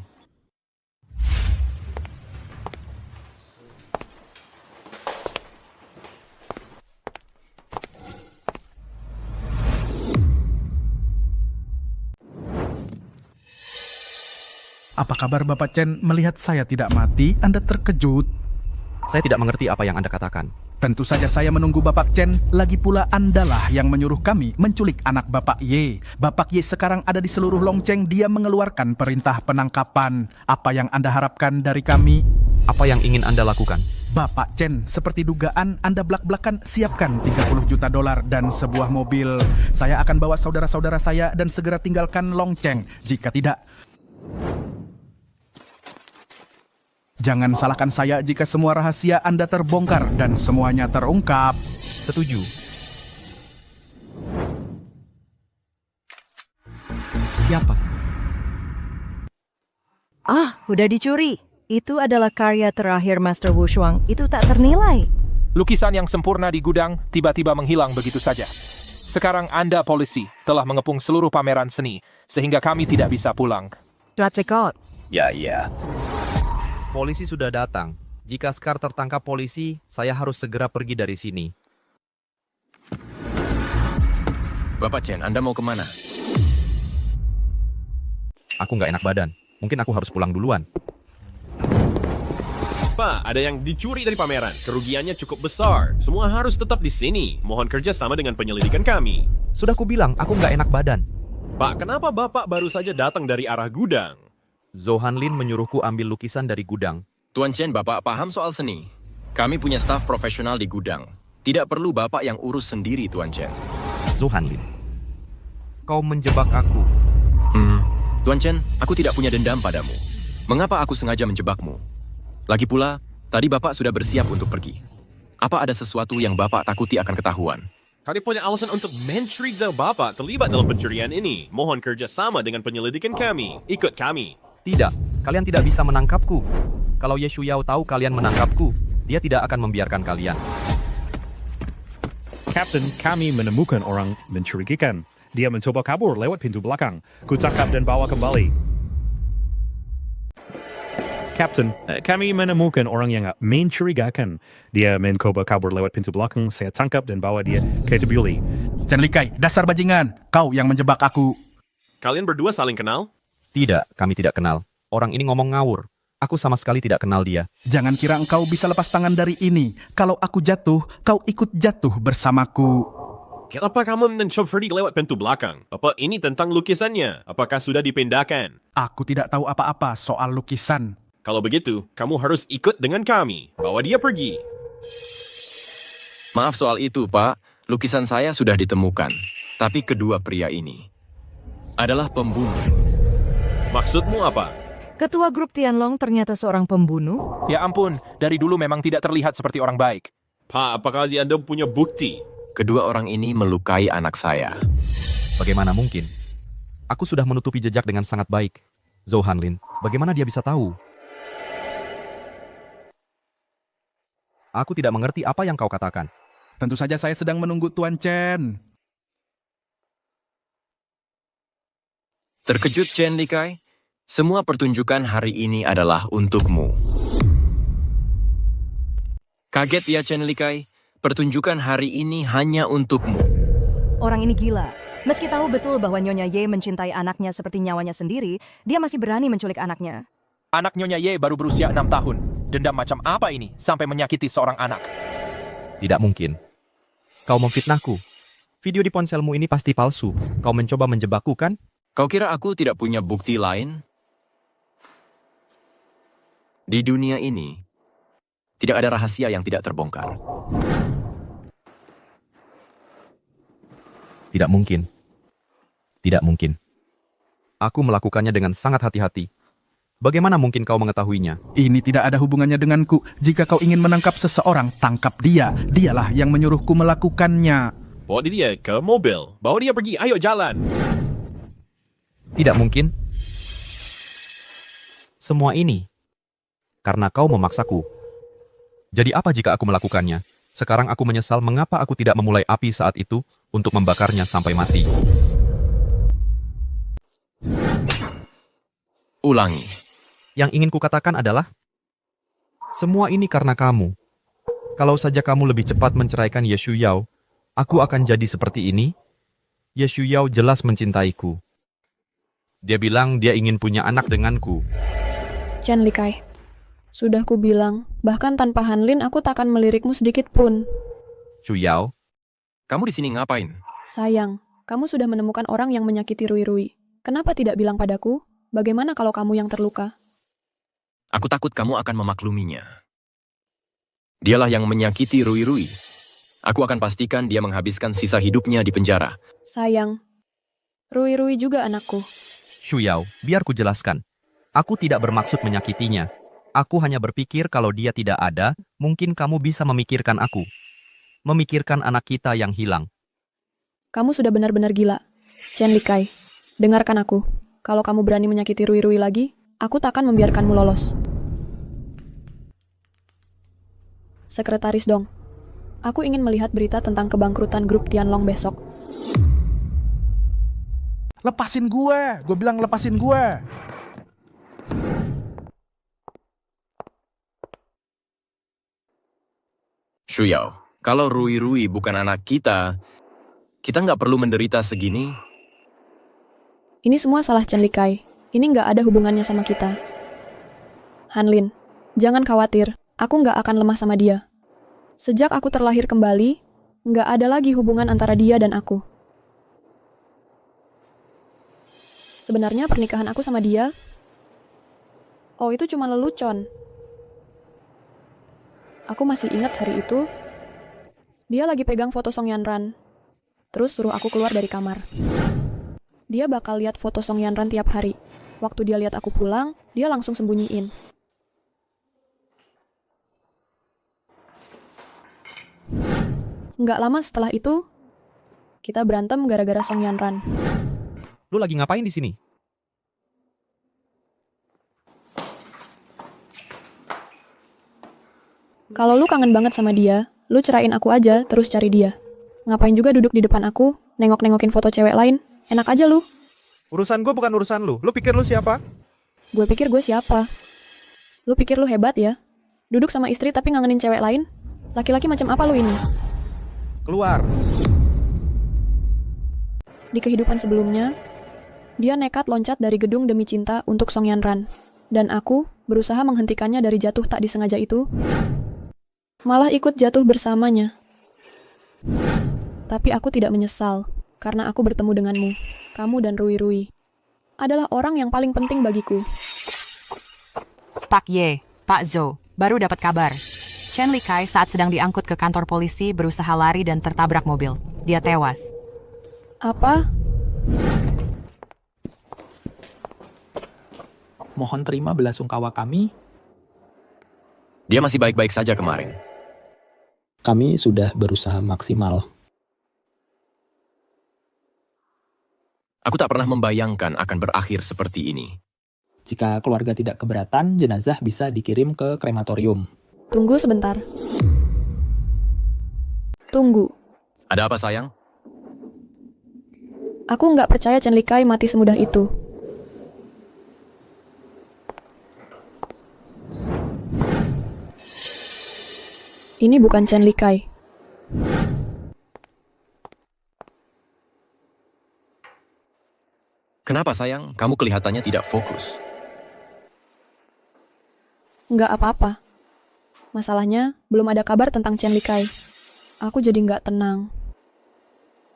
Apa kabar Bapak Chen melihat saya tidak mati? Anda terkejut? Saya tidak mengerti apa yang Anda katakan. Tentu saja saya menunggu Bapak Chen. Lagi pula Andalah yang menyuruh kami menculik anak Bapak Ye. Bapak Ye sekarang ada di seluruh Longcheng. Dia mengeluarkan perintah penangkapan. Apa yang Anda harapkan dari kami? Apa yang ingin Anda lakukan? Bapak Chen, seperti dugaan Anda belak-belakan, siapkan $30 juta dan sebuah mobil. Saya akan bawa saudara-saudara saya dan segera tinggalkan Longcheng. Jika tidak, jangan salahkan saya jika semua rahasia Anda terbongkar dan semuanya terungkap. Setuju. Siapa? Ah, udah dicuri. Itu adalah karya terakhir Master Wu Shuang. Itu tak ternilai. Lukisan yang sempurna di gudang tiba-tiba menghilang begitu saja. Sekarang Anda polisi telah mengepung seluruh pameran seni, sehingga kami tidak bisa pulang. Ya. Polisi sudah datang. Jika Scar tertangkap polisi, saya harus segera pergi dari sini. Bapak Chen, Anda mau kemana? Aku nggak enak badan. Mungkin aku harus pulang duluan. Pak, ada yang dicuri dari pameran. Kerugiannya cukup besar. Semua harus tetap di sini. Mohon kerja sama dengan penyelidikan kami. Sudah kubilang, aku nggak enak badan. Pak, kenapa Bapak baru saja datang dari arah gudang? Zhou Hanlin menyuruhku ambil lukisan dari gudang. Tuan Chen, Bapak paham soal seni. Kami punya staf profesional di gudang. Tidak perlu Bapak yang urus sendiri, Tuan Chen. Zhou Hanlin, kau menjebak aku. Tuan Chen, aku tidak punya dendam padamu. Mengapa aku sengaja menjebakmu? Lagi pula, tadi Bapak sudah bersiap untuk pergi. Apa ada sesuatu yang Bapak takuti akan ketahuan? Kalian punya alasan untuk mencurigai Bapak terlibat dalam pencurian ini. Mohon kerja sama dengan penyelidikan kami. Ikut kami. Tidak, kalian tidak bisa menangkapku. Kalau Ye Shuyao tahu kalian menangkapku, dia tidak akan membiarkan kalian. Kapten, kami menemukan orang mencurigakan. Dia mencoba kabur lewat pintu belakang. Kutangkap dan bawa kembali. Kapten, kami menemukan orang yang mencurigakan. Dia mencoba kabur lewat pintu belakang. Saya tangkap dan bawa dia ke Debuli. Chen Likai, dasar bajingan. Kau yang menjebak aku. Kalian berdua saling kenal? Tidak, kami tidak kenal. Orang ini ngomong ngawur. Aku sama sekali tidak kenal dia. Jangan kira engkau bisa lepas tangan dari ini. Kalau aku jatuh, kau ikut jatuh bersamaku. Kenapa kamu mencoba lewat pintu belakang? Apa ini tentang lukisannya? Apakah sudah dipindahkan? Aku tidak tahu apa-apa soal lukisan. Kalau begitu, kamu harus ikut dengan kami. Bawa dia pergi. Maaf soal itu, Pak. Lukisan saya sudah ditemukan. Tapi kedua pria ini adalah pembunuh. Maksudmu apa? Ketua grup Tianlong ternyata seorang pembunuh? Ya ampun, dari dulu memang tidak terlihat seperti orang baik. Pak, apakah Anda punya bukti? Kedua orang ini melukai anak saya. Bagaimana mungkin? Aku sudah menutupi jejak dengan sangat baik. Zhou Hanlin, bagaimana dia bisa tahu? Aku tidak mengerti apa yang kau katakan. Tentu saja saya sedang menunggu Tuan Chen. Terkejut, Chen Likai? Semua pertunjukan hari ini adalah untukmu. Kaget ya, Chen Likai? Pertunjukan hari ini hanya untukmu. Orang ini gila. Meski tahu betul bahwa Nyonya Ye mencintai anaknya seperti nyawanya sendiri, dia masih berani menculik anaknya. Anak Nyonya Ye baru berusia 6 tahun. Dendam macam apa ini sampai menyakiti seorang anak? Tidak mungkin. Kau memfitnahku. Video di ponselmu ini pasti palsu. Kau mencoba menjebakku, kan? Kau kira aku tidak punya bukti lain? Di dunia ini, tidak ada rahasia yang tidak terbongkar. Tidak mungkin. Tidak mungkin. Aku melakukannya dengan sangat hati-hati. Bagaimana mungkin kau mengetahuinya? Ini tidak ada hubungannya denganku. Jika kau ingin menangkap seseorang, tangkap dia. Dialah yang menyuruhku melakukannya. Bawa dia ke mobil. Bawa dia pergi. Ayo jalan. Tidak mungkin. Semua ini karena kau memaksaku. Jadi apa jika aku melakukannya? Sekarang aku menyesal mengapa aku tidak memulai api saat itu untuk membakarnya sampai mati. Ulangi. Yang ingin kukatakan adalah, semua ini karena kamu. Kalau saja kamu lebih cepat menceraikan Ye Shuyao, aku akan jadi seperti ini. Ye Shuyao jelas mencintaiku. Dia bilang dia ingin punya anak denganku. Chen Likai, sudah ku bilang, bahkan tanpa Hanlin aku takkan melirikmu sedikit pun. Chuyao, Kamu di sini ngapain? Sayang, kamu sudah menemukan orang yang menyakiti Rui. Kenapa tidak bilang padaku? Bagaimana kalau kamu yang terluka? Aku takut kamu akan memakluminya. Dialah yang menyakiti Rui. Aku akan pastikan dia menghabiskan sisa hidupnya di penjara. Sayang, Rui juga anakku. Chuyao, biar ku jelaskan. Aku tidak bermaksud menyakitinya. Aku hanya berpikir kalau dia tidak ada, mungkin kamu bisa memikirkan aku. Memikirkan anak kita yang hilang. Kamu sudah benar-benar gila. Chen Likai, dengarkan aku. Kalau kamu berani menyakiti Rui lagi, aku takkan membiarkanmu lolos. Sekretaris Dong, aku ingin melihat berita tentang kebangkrutan grup Tianlong besok. Lepasin gue bilang lepasin gue. Chuyao, kalau Rui bukan anak kita nggak perlu menderita segini. Ini semua salah Chen Likai. Ini nggak ada hubungannya sama kita. Hanlin, jangan khawatir. Aku nggak akan lemah sama dia. Sejak aku terlahir kembali, nggak ada lagi hubungan antara dia dan aku. Sebenarnya pernikahan aku sama dia, itu cuma lelucon. Aku masih ingat hari itu, dia lagi pegang foto Song Yanran, terus suruh aku keluar dari kamar. Dia bakal lihat foto Song Yanran tiap hari. Waktu dia lihat aku pulang, dia langsung sembunyiin. Nggak lama setelah itu, kita berantem gara-gara Song Yanran. Lu lagi ngapain di sini? Kalau lu kangen banget sama dia, lu cerain aku aja terus cari dia. Ngapain juga duduk di depan aku, nengok-nengokin foto cewek lain? Enak aja lu. Urusan gue bukan urusan lu. Lu pikir lu siapa? Gue pikir gue siapa? Lu pikir lu hebat ya? Duduk sama istri tapi ngangenin cewek lain? Laki-laki macam apa lu ini? Keluar. Di kehidupan sebelumnya, dia nekat loncat dari gedung demi cinta untuk Song Yanran. Dan aku berusaha menghentikannya dari jatuh tak disengaja itu, malah ikut jatuh bersamanya. Tapi aku tidak menyesal, karena aku bertemu denganmu. Kamu dan Rui adalah orang yang paling penting bagiku. Pak Ye, Pak Zhou, baru dapat kabar. Chen Likai saat sedang diangkut ke kantor polisi berusaha lari dan tertabrak mobil. Dia tewas. Apa? Mohon terima belasungkawa kami. Dia masih baik-baik saja kemarin. Kami sudah berusaha maksimal. Aku tak pernah membayangkan akan berakhir seperti ini. Jika keluarga tidak keberatan, jenazah bisa dikirim ke krematorium. Tunggu sebentar. Tunggu. Ada apa sayang? Aku nggak percaya Chen Likai mati semudah itu. Ini bukan Chen Likai. Kenapa sayang? Kamu kelihatannya tidak fokus. Nggak apa-apa. Masalahnya, belum ada kabar tentang Chen Likai. Aku jadi nggak tenang.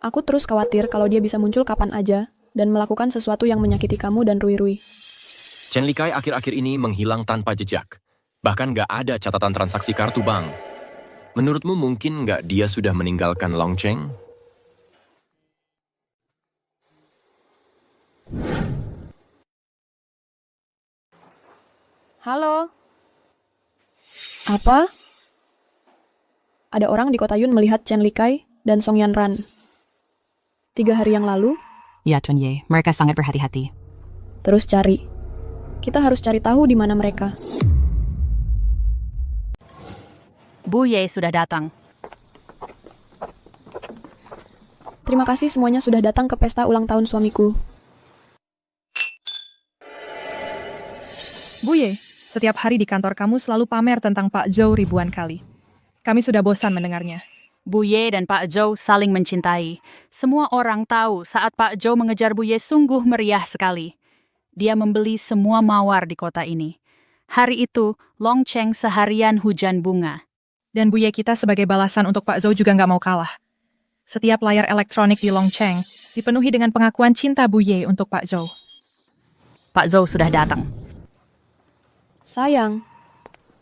Aku terus khawatir kalau dia bisa muncul kapan aja dan melakukan sesuatu yang menyakiti kamu dan Rui. Chen Likai akhir-akhir ini menghilang tanpa jejak. Bahkan nggak ada catatan transaksi kartu bank. Menurutmu mungkin nggak dia sudah meninggalkan Longcheng? Halo? Apa? Ada orang di kota Yun melihat Chen Likai dan Song Yanran. 3 hari yang lalu? Ya, Chun Ye, mereka sangat berhati-hati. Terus cari. Kita harus cari tahu di mana mereka. Bu Ye sudah datang. Terima kasih semuanya sudah datang ke pesta ulang tahun suamiku. Bu Ye, setiap hari di kantor kamu selalu pamer tentang Pak Zhou ribuan kali. Kami sudah bosan mendengarnya. Bu Ye dan Pak Zhou saling mencintai. Semua orang tahu saat Pak Zhou mengejar Bu Ye sungguh meriah sekali. Dia membeli semua mawar di kota ini. Hari itu, Long Cheng seharian hujan bunga. Dan Buye kita sebagai balasan untuk Pak Zhou juga nggak mau kalah. Setiap layar elektronik di Long Cheng dipenuhi dengan pengakuan cinta Buye untuk Pak Zhou. Pak Zhou sudah datang. Sayang,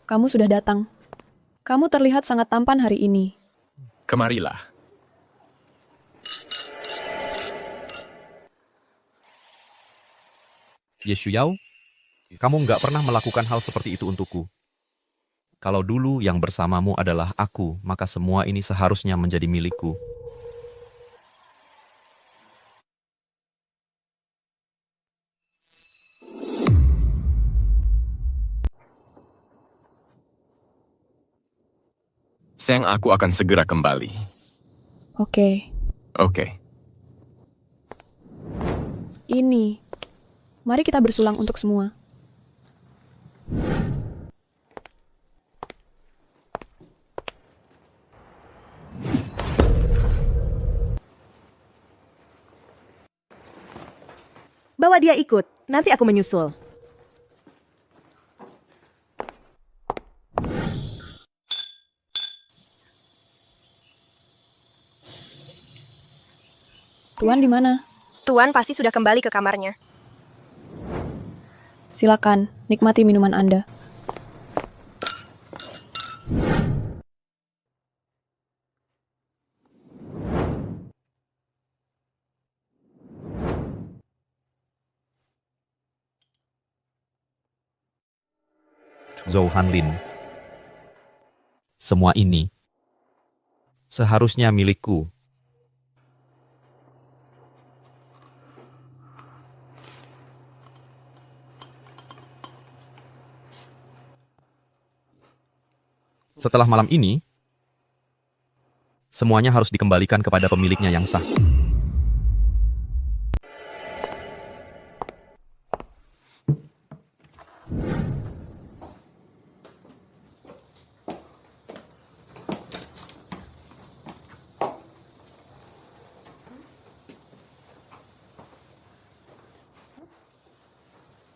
kamu sudah datang. Kamu terlihat sangat tampan hari ini. Kemarilah. Ye Shuyao, kamu nggak pernah melakukan hal seperti itu untukku. Kalau dulu yang bersamamu adalah aku, maka semua ini seharusnya menjadi milikku. Sayang, aku akan segera kembali. Oke. Oke. Ini. Mari kita bersulang untuk semua. Bawa dia ikut, nanti aku menyusul. Tuan di mana? Tuan pasti sudah kembali ke kamarnya. Silakan, nikmati minuman Anda. Zhou Hanlin. Semua ini seharusnya milikku. Setelah malam ini, semuanya harus dikembalikan kepada pemiliknya yang sah.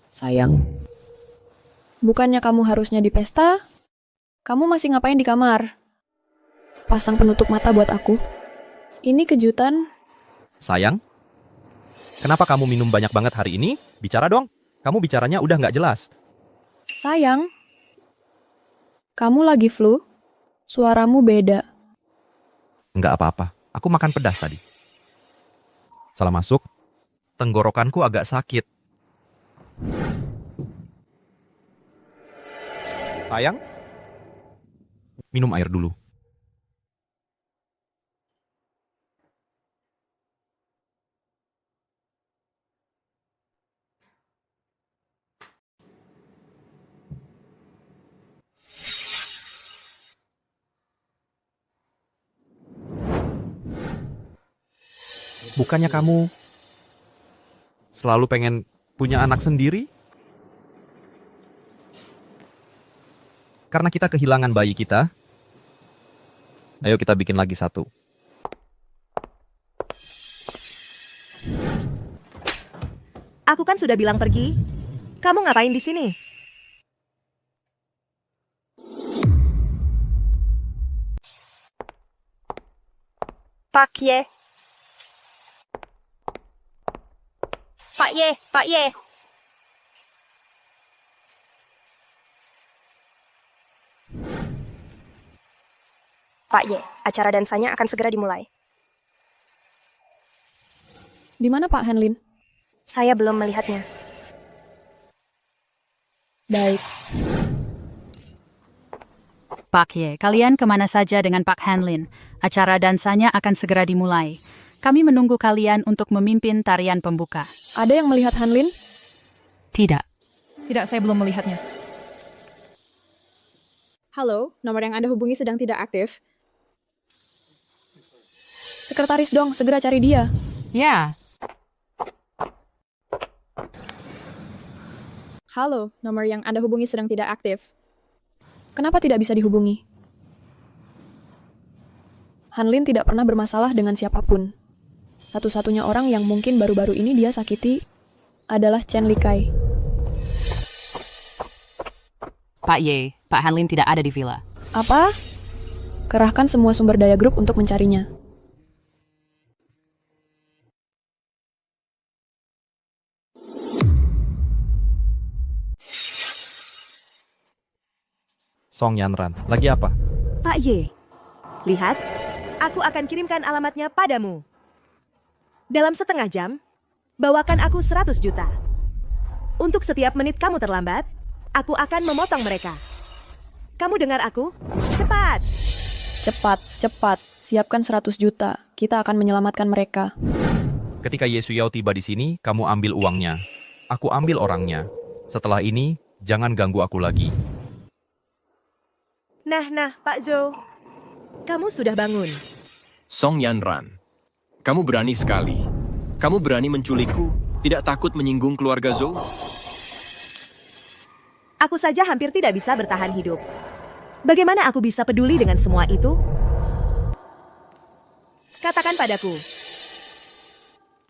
Sayang, bukannya kamu harusnya di pesta? Kamu masih ngapain di kamar? Pasang penutup mata buat aku. Ini kejutan. Sayang, kenapa kamu minum banyak banget hari ini? Bicara dong. Kamu bicaranya udah nggak jelas. Sayang, kamu lagi flu? Suaramu beda. Nggak apa-apa. Aku makan pedas tadi. Salah masuk. Tenggorokanku agak sakit. Sayang, minum air dulu. Bukannya kamu selalu pengen punya anak sendiri? Karena kita kehilangan bayi kita, ayo kita bikin lagi satu. Aku kan sudah bilang pergi. Kamu ngapain di sini? Pak Ye. Pak Ye, Pak Ye. Pak Ye, acara dansanya akan segera dimulai. Di mana Pak Hanlin? Saya belum melihatnya. Baik. Pak Ye, kalian kemana saja dengan Pak Hanlin? Acara dansanya akan segera dimulai. Kami menunggu kalian untuk memimpin tarian pembuka. Ada yang melihat Hanlin? Tidak. Tidak, saya belum melihatnya. Halo, nomor yang Anda hubungi sedang tidak aktif. Sekretaris dong, segera cari dia. Ya. Halo, nomor yang Anda hubungi sedang tidak aktif. Kenapa tidak bisa dihubungi? Hanlin tidak pernah bermasalah dengan siapapun. Satu-satunya orang yang mungkin baru-baru ini dia sakiti adalah Chen Likai. Pak Ye, Pak Hanlin tidak ada di villa. Apa? Kerahkan semua sumber daya grup untuk mencarinya. Song Yanran, lagi apa? Pak Ye, lihat, aku akan kirimkan alamatnya padamu. Dalam setengah jam, bawakan aku 100 juta. Untuk setiap menit kamu terlambat, aku akan memotong mereka. Kamu dengar aku? Cepat! Cepat, cepat. Siapkan 100 juta. Kita akan menyelamatkan mereka. Ketika Ye Shuyao tiba di sini, kamu ambil uangnya. Aku ambil orangnya. Setelah ini, jangan ganggu aku lagi. Nah, Pak Zhou. Kamu sudah bangun. Song Yanran, kamu berani sekali. Kamu berani menculikku, tidak takut menyinggung keluarga Zhou? Aku saja hampir tidak bisa bertahan hidup. Bagaimana aku bisa peduli dengan semua itu? Katakan padaku.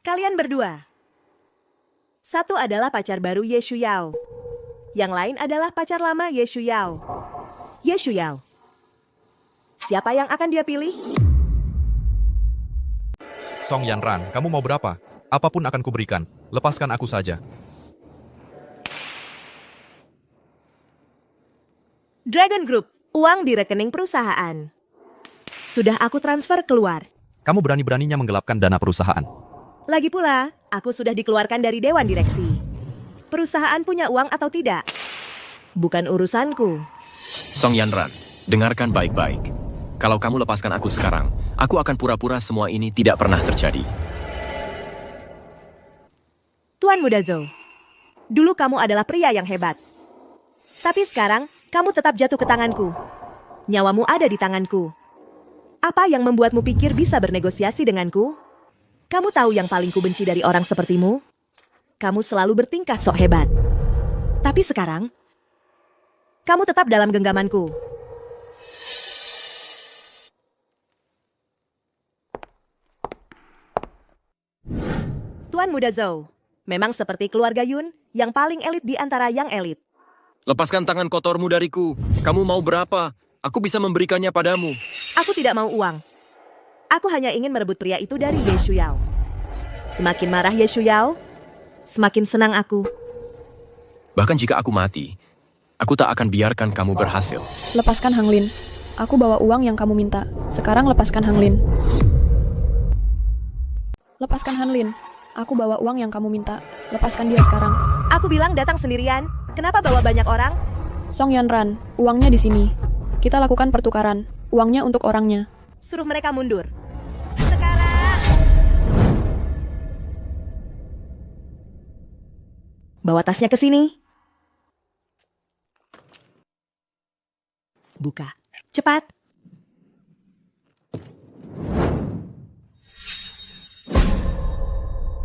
Kalian berdua. Satu adalah pacar baru Ye Shuyao. Yang lain adalah pacar lama Ye Shuyao. Ye Shuyao. Siapa yang akan dia pilih? Song Yanran, kamu mau berapa? Apapun akan kuberikan. Lepaskan aku saja. Dragon Group, uang di rekening perusahaan. Sudah aku transfer keluar. Kamu berani-beraninya menggelapkan dana perusahaan. Lagi pula, aku sudah dikeluarkan dari Dewan Direksi. Perusahaan punya uang atau tidak? Bukan urusanku. Song Yanran, dengarkan baik-baik. Kalau kamu lepaskan aku sekarang, aku akan pura-pura semua ini tidak pernah terjadi. Tuan Muda Zhou, dulu kamu adalah pria yang hebat. Tapi sekarang, kamu tetap jatuh ke tanganku. Nyawamu ada di tanganku. Apa yang membuatmu pikir bisa bernegosiasi denganku? Kamu tahu yang paling kubenci dari orang sepertimu? Kamu selalu bertingkah sok hebat. Tapi sekarang, kamu tetap dalam genggamanku. Tuan Muda Zhou, memang seperti keluarga Yun, yang paling elit di antara yang elit. Lepaskan tangan kotormu dariku. Kamu mau berapa? Aku bisa memberikannya padamu. Aku tidak mau uang. Aku hanya ingin merebut pria itu dari Ye Shuyao. Semakin marah Ye Shuyao, semakin senang aku. Bahkan jika aku mati, aku tak akan biarkan kamu berhasil. Lepaskan Hang Lin. Aku bawa uang yang kamu minta. Sekarang lepaskan Hang Lin. Lepaskan Han Lin. Aku bawa uang yang kamu minta. Lepaskan dia sekarang. Aku bilang datang sendirian. Kenapa bawa banyak orang? Song Yanran, uangnya di sini. Kita lakukan pertukaran. Uangnya untuk orangnya. Suruh mereka mundur. Bawa tasnya ke sini. Buka. Cepat.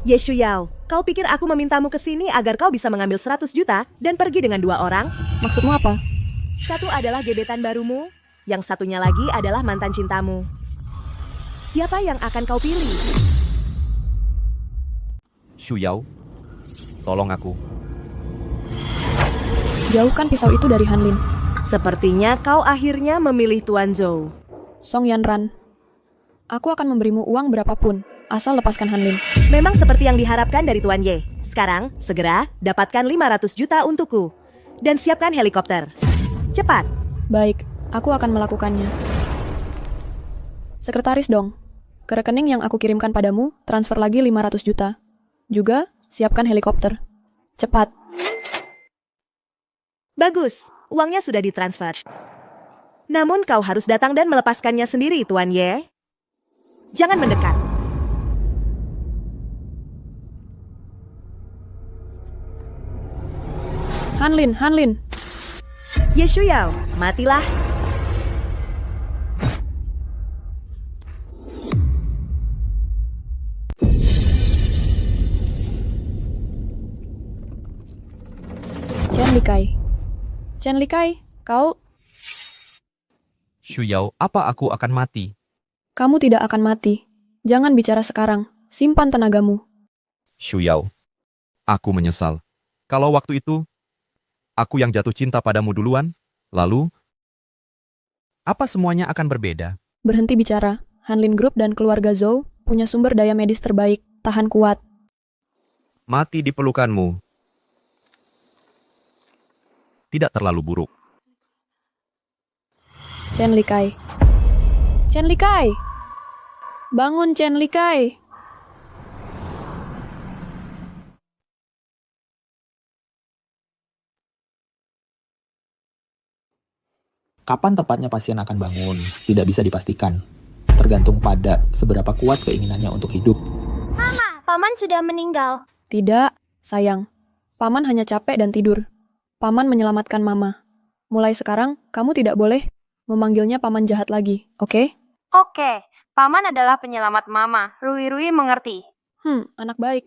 Ye Shuyao, kau pikir aku memintamu ke sini agar kau bisa mengambil 100 juta dan pergi dengan 2 orang? Maksudmu apa? Satu adalah gebetan barumu, yang satunya lagi adalah mantan cintamu. Siapa yang akan kau pilih? Shuyao, tolong aku. Jauhkan pisau itu dari Han Lin. Sepertinya kau akhirnya memilih Tuan Zhou. Song Yanran, aku akan memberimu uang berapapun, asal lepaskan Han Lin. Memang seperti yang diharapkan dari Tuan Ye. Sekarang, segera dapatkan 500 juta untukku. Dan siapkan helikopter. Cepat. Baik, aku akan melakukannya. Sekretaris dong. Ke rekening yang aku kirimkan padamu, transfer lagi 500 juta. Juga, siapkan helikopter. Cepat. Bagus, uangnya sudah ditransfer. Namun kau harus datang dan melepaskannya sendiri, Tuan Ye. Jangan mendekat. Han Lin. Ye Shuyao, matilah. Chen Likai, kau... Shuyao, apa aku akan mati? Kamu tidak akan mati. Jangan bicara sekarang. Simpan tenagamu. Shuyao, Aku menyesal. Kalau waktu itu, aku yang jatuh cinta padamu duluan, lalu, apa semuanya akan berbeda? Berhenti bicara. Hanlin Group dan keluarga Zhou punya sumber daya medis terbaik. Tahan kuat. Mati di pelukanmu. Tidak terlalu buruk. Chen Likai. Chen Likai! Bangun, Chen Likai! Kapan tepatnya pasien akan bangun tidak bisa dipastikan. Tergantung pada seberapa kuat keinginannya untuk hidup. Mama, paman sudah meninggal. Tidak, sayang. Paman hanya capek dan tidur. Paman menyelamatkan mama. Mulai sekarang, kamu tidak boleh memanggilnya paman jahat lagi, oke? Oke, paman adalah penyelamat mama. Rui mengerti. Anak baik.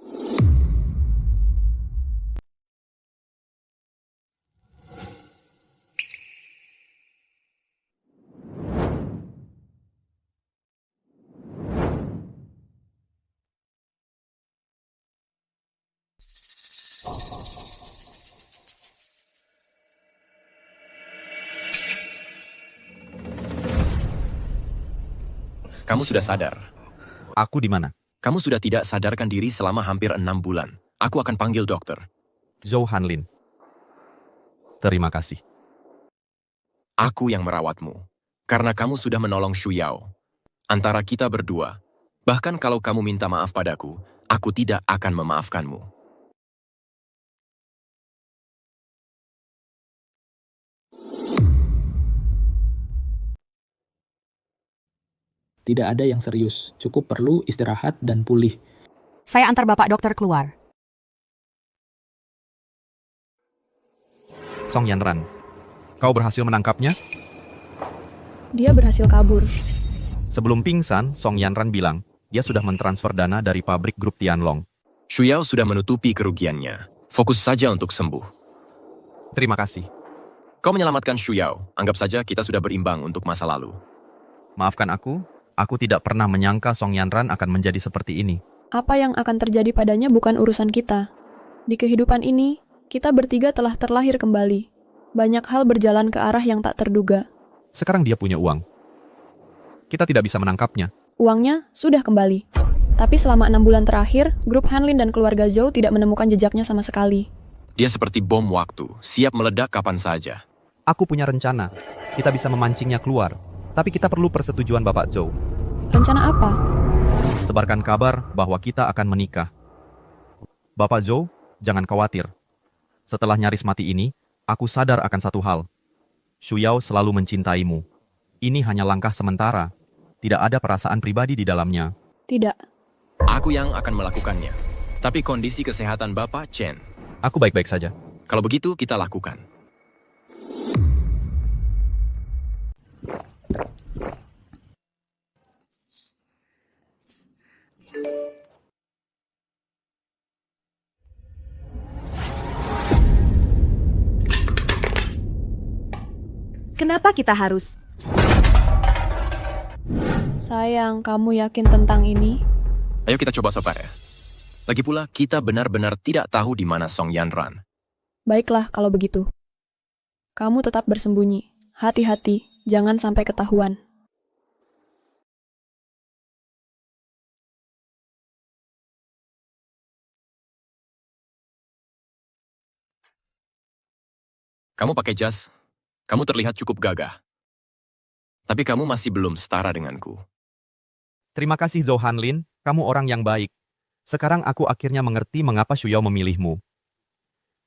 Kamu sudah sadar. Aku di mana? Kamu sudah tidak sadarkan diri selama hampir 6 bulan. Aku akan panggil dokter. Zhou Hanlin. Terima kasih. Aku yang merawatmu. Karena kamu sudah menolong Shu Yao. Antara kita berdua, bahkan kalau kamu minta maaf padaku, aku tidak akan memaafkanmu. Tidak ada yang serius, cukup perlu istirahat dan pulih. Saya antar Bapak dokter keluar. Song Yanran, kau berhasil menangkapnya? Dia berhasil kabur. Sebelum pingsan, Song Yanran bilang, dia sudah mentransfer dana dari pabrik grup Tianlong. Shu Yao sudah menutupi kerugiannya. Fokus saja untuk sembuh. Terima kasih. Kau menyelamatkan Shu Yao. Anggap saja kita sudah berimbang untuk masa lalu. Maafkan aku tidak pernah menyangka Song Yanran akan menjadi seperti ini. Apa yang akan terjadi padanya bukan urusan kita. Di kehidupan ini, kita bertiga telah terlahir kembali. Banyak hal berjalan ke arah yang tak terduga. Sekarang dia punya uang. Kita tidak bisa menangkapnya. Uangnya sudah kembali. Tapi selama 6 bulan terakhir, grup Hanlin dan keluarga Zhou tidak menemukan jejaknya sama sekali. Dia seperti bom waktu, siap meledak kapan saja. Aku punya rencana. Kita bisa memancingnya keluar. Tapi kita perlu persetujuan Bapak Zhou. Rencana apa? Sebarkan kabar bahwa kita akan menikah. Bapak Zhou, jangan khawatir. Setelah nyaris mati ini, aku sadar akan satu hal. Shu Yao selalu mencintaimu. Ini hanya langkah sementara. Tidak ada perasaan pribadi di dalamnya. Tidak. Aku yang akan melakukannya. Tapi kondisi kesehatan Bapak Chen. Aku baik-baik saja. Kalau begitu, kita lakukan. Kenapa kita harus? Sayang, kamu yakin tentang ini? Ayo kita coba sobat ya. Lagi pula, kita benar-benar tidak tahu di mana Song Yanran. Baiklah kalau begitu. Kamu tetap bersembunyi. Hati-hati, jangan sampai ketahuan. Kamu pakai jas, kamu terlihat cukup gagah. Tapi kamu masih belum setara denganku. Terima kasih Zhou Hanlin, kamu orang yang baik. Sekarang aku akhirnya mengerti mengapa Shu Yao memilihmu.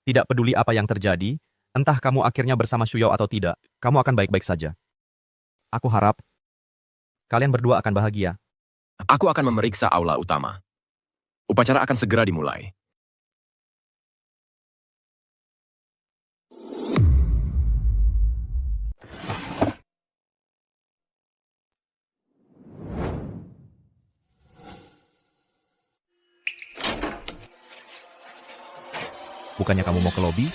Tidak peduli apa yang terjadi, entah kamu akhirnya bersama Shu Yao atau tidak, kamu akan baik-baik saja. Aku harap kalian berdua akan bahagia. Aku akan memeriksa aula utama. Upacara akan segera dimulai. Bukannya kamu mau ke lobi?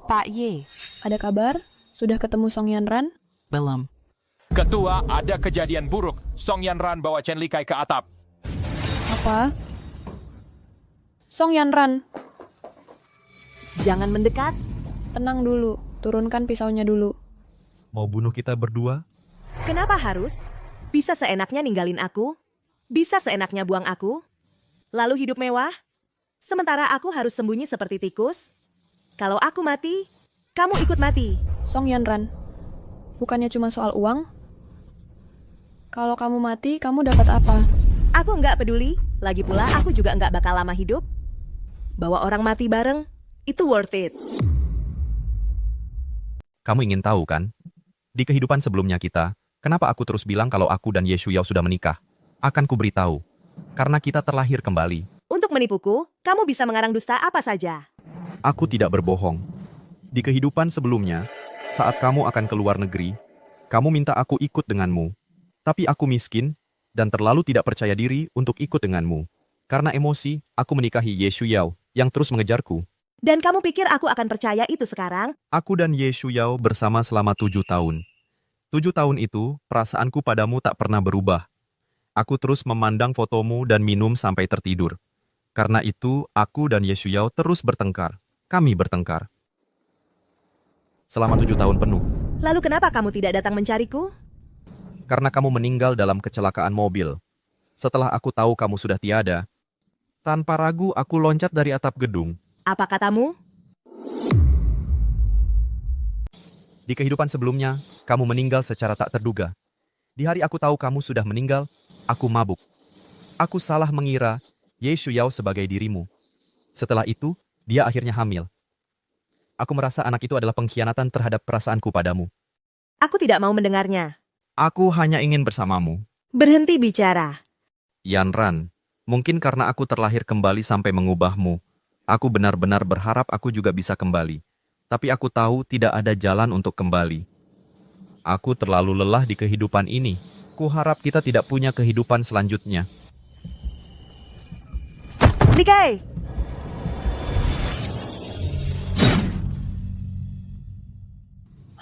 Pak Ye. Ada kabar? Sudah ketemu Song Yanran? Belum. Ketua, ada kejadian buruk. Song Yanran bawa Chen Likai ke atap. Apa? Song Yanran, Jangan mendekat. tenang dulu. Turunkan pisaunya dulu. Mau bunuh kita berdua? Kenapa harus? Bisa seenaknya ninggalin aku? Bisa seenaknya buang aku? Lalu hidup mewah? Sementara aku harus sembunyi seperti tikus? Kalau aku mati, kamu ikut mati. Song Yanran, bukannya cuma soal uang? Kalau kamu mati, kamu dapat apa? Aku nggak peduli. Lagi pula aku juga nggak bakal lama hidup. Bawa orang mati bareng, itu worth it. Kamu ingin tahu kan? Di kehidupan sebelumnya kita, kenapa aku terus bilang kalau aku dan Ye Shuyao sudah menikah? Akan kuberitahu. Karena kita terlahir kembali. Untuk menipuku, kamu bisa mengarang dusta apa saja. Aku tidak berbohong. Di kehidupan sebelumnya, saat kamu akan ke luar negeri, kamu minta aku ikut denganmu. Tapi aku miskin, dan terlalu tidak percaya diri untuk ikut denganmu. Karena emosi, aku menikahi Ye Shuyao, yang terus mengejarku. Dan kamu pikir aku akan percaya itu sekarang? Aku dan Ye Shuyao bersama selama 7 tahun. 7 tahun itu, perasaanku padamu tak pernah berubah. Aku terus memandang fotomu dan minum sampai tertidur. Karena itu, aku dan Ye Shuyao terus bertengkar. Kami bertengkar. Selama 7 tahun penuh. Lalu kenapa kamu tidak datang mencariku? Karena kamu meninggal dalam kecelakaan mobil. Setelah aku tahu kamu sudah tiada, tanpa ragu aku loncat dari atap gedung. Apa katamu? Di kehidupan sebelumnya, kamu meninggal secara tak terduga. Di hari aku tahu kamu sudah meninggal, aku mabuk. Aku salah mengira Ye Shuyao sebagai dirimu. Setelah itu, dia akhirnya hamil. Aku merasa anak itu adalah pengkhianatan terhadap perasaanku padamu. Aku tidak mau mendengarnya. Aku hanya ingin bersamamu. Berhenti bicara. Yanran, mungkin karena aku terlahir kembali sampai mengubahmu. Aku benar-benar berharap aku juga bisa kembali. Tapi aku tahu tidak ada jalan untuk kembali. Aku terlalu lelah di kehidupan ini. Kuharap kita tidak punya kehidupan selanjutnya. Likai!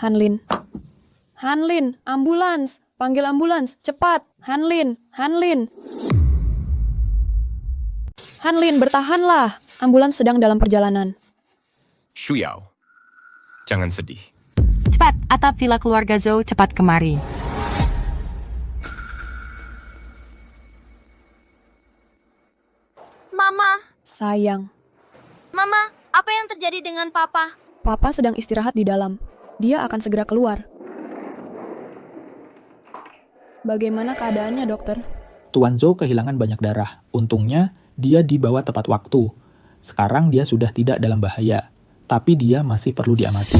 Hanlin. Hanlin, ambulans. Panggil ambulans, cepat. Hanlin, Hanlin. Hanlin, bertahanlah. Ambulans sedang dalam perjalanan. Shuyao, jangan sedih. Cepat, atap villa keluarga Zhou, cepat kemari. Mama, Sayang, Mama, apa yang terjadi dengan Papa? Papa sedang istirahat di dalam. Dia akan segera keluar. Bagaimana keadaannya, dokter? Tuan Zhou kehilangan banyak darah. Untungnya, dia dibawa tepat waktu. Sekarang dia sudah tidak dalam bahaya. Tapi dia masih perlu diamati.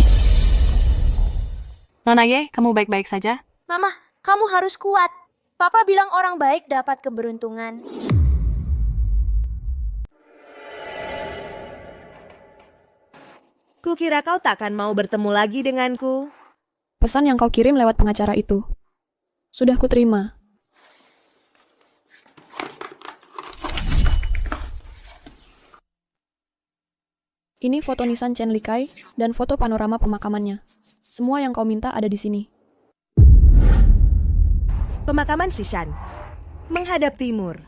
Nona Ye, kamu baik-baik saja? Mama, kamu harus kuat. Papa bilang orang baik dapat keberuntungan. Kukira kau takkan mau bertemu lagi denganku. Pesan yang kau kirim lewat pengacara itu. Sudah kuterima. Ini foto nisan Chen Likai dan foto panorama pemakamannya. Semua yang kau minta ada di sini. Pemakaman Sishan. Menghadap timur.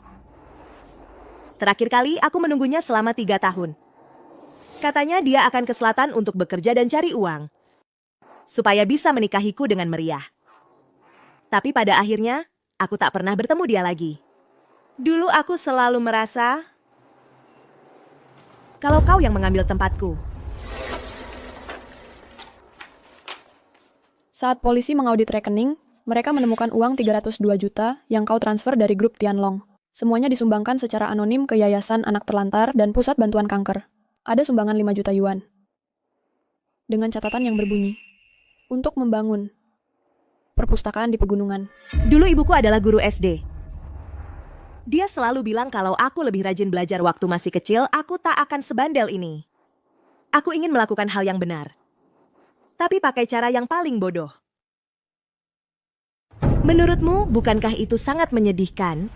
Terakhir kali aku menunggunya selama 3 tahun. Katanya dia akan ke selatan untuk bekerja dan cari uang. Supaya bisa menikahiku dengan meriah. Tapi pada akhirnya, aku tak pernah bertemu dia lagi. Dulu aku selalu merasa kalau kau yang mengambil tempatku. Saat polisi mengaudit rekening, mereka menemukan uang 302 juta yang kau transfer dari grup Tianlong. Semuanya disumbangkan secara anonim ke Yayasan Anak Terlantar dan Pusat Bantuan Kanker. Ada sumbangan 5 juta yuan. Dengan catatan yang berbunyi, untuk membangun perpustakaan di pegunungan. Dulu ibuku adalah guru SD. Dia selalu bilang kalau aku lebih rajin belajar waktu masih kecil, aku tak akan sebandel ini. Aku ingin melakukan hal yang benar. Tapi pakai cara yang paling bodoh. Menurutmu, bukankah itu sangat menyedihkan?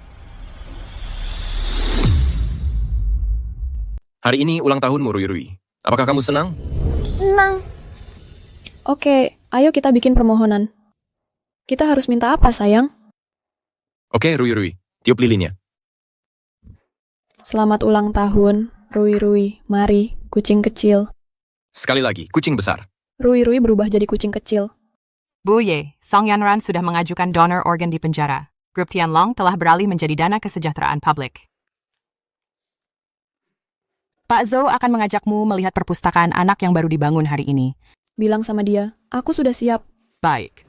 Hari ini ulang tahunmu, Rui Rui. Apakah kamu senang? Senang. Oke, ayo kita bikin permohonan. Kita harus minta apa, sayang? Oke, Rui, tiup lilinnya. Selamat ulang tahun, Rui. Mari, kucing kecil. Sekali lagi, kucing besar. Rui berubah jadi kucing kecil. Bu Ye, Song Yanran sudah mengajukan donor organ di penjara. Grup Tianlong telah beralih menjadi dana kesejahteraan publik. Pak Zhou akan mengajakmu melihat perpustakaan anak yang baru dibangun hari ini. Bilang sama dia, aku sudah siap. Baik.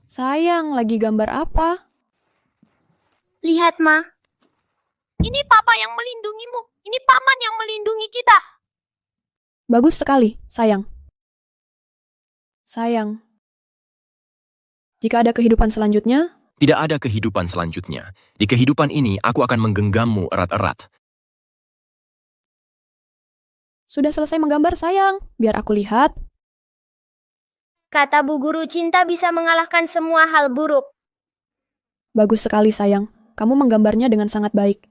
Sayang, lagi gambar apa? Lihat, Ma. Ini papa yang melindungimu. Ini paman yang melindungi kita. Bagus sekali, sayang. Sayang. Jika ada kehidupan selanjutnya, Tidak ada kehidupan selanjutnya. Di kehidupan ini, aku akan menggenggammu erat-erat. sudah selesai menggambar, sayang. Biar aku lihat. Kata Bu Guru, cinta bisa mengalahkan semua hal buruk. Bagus sekali, sayang. Kamu menggambarnya dengan sangat baik.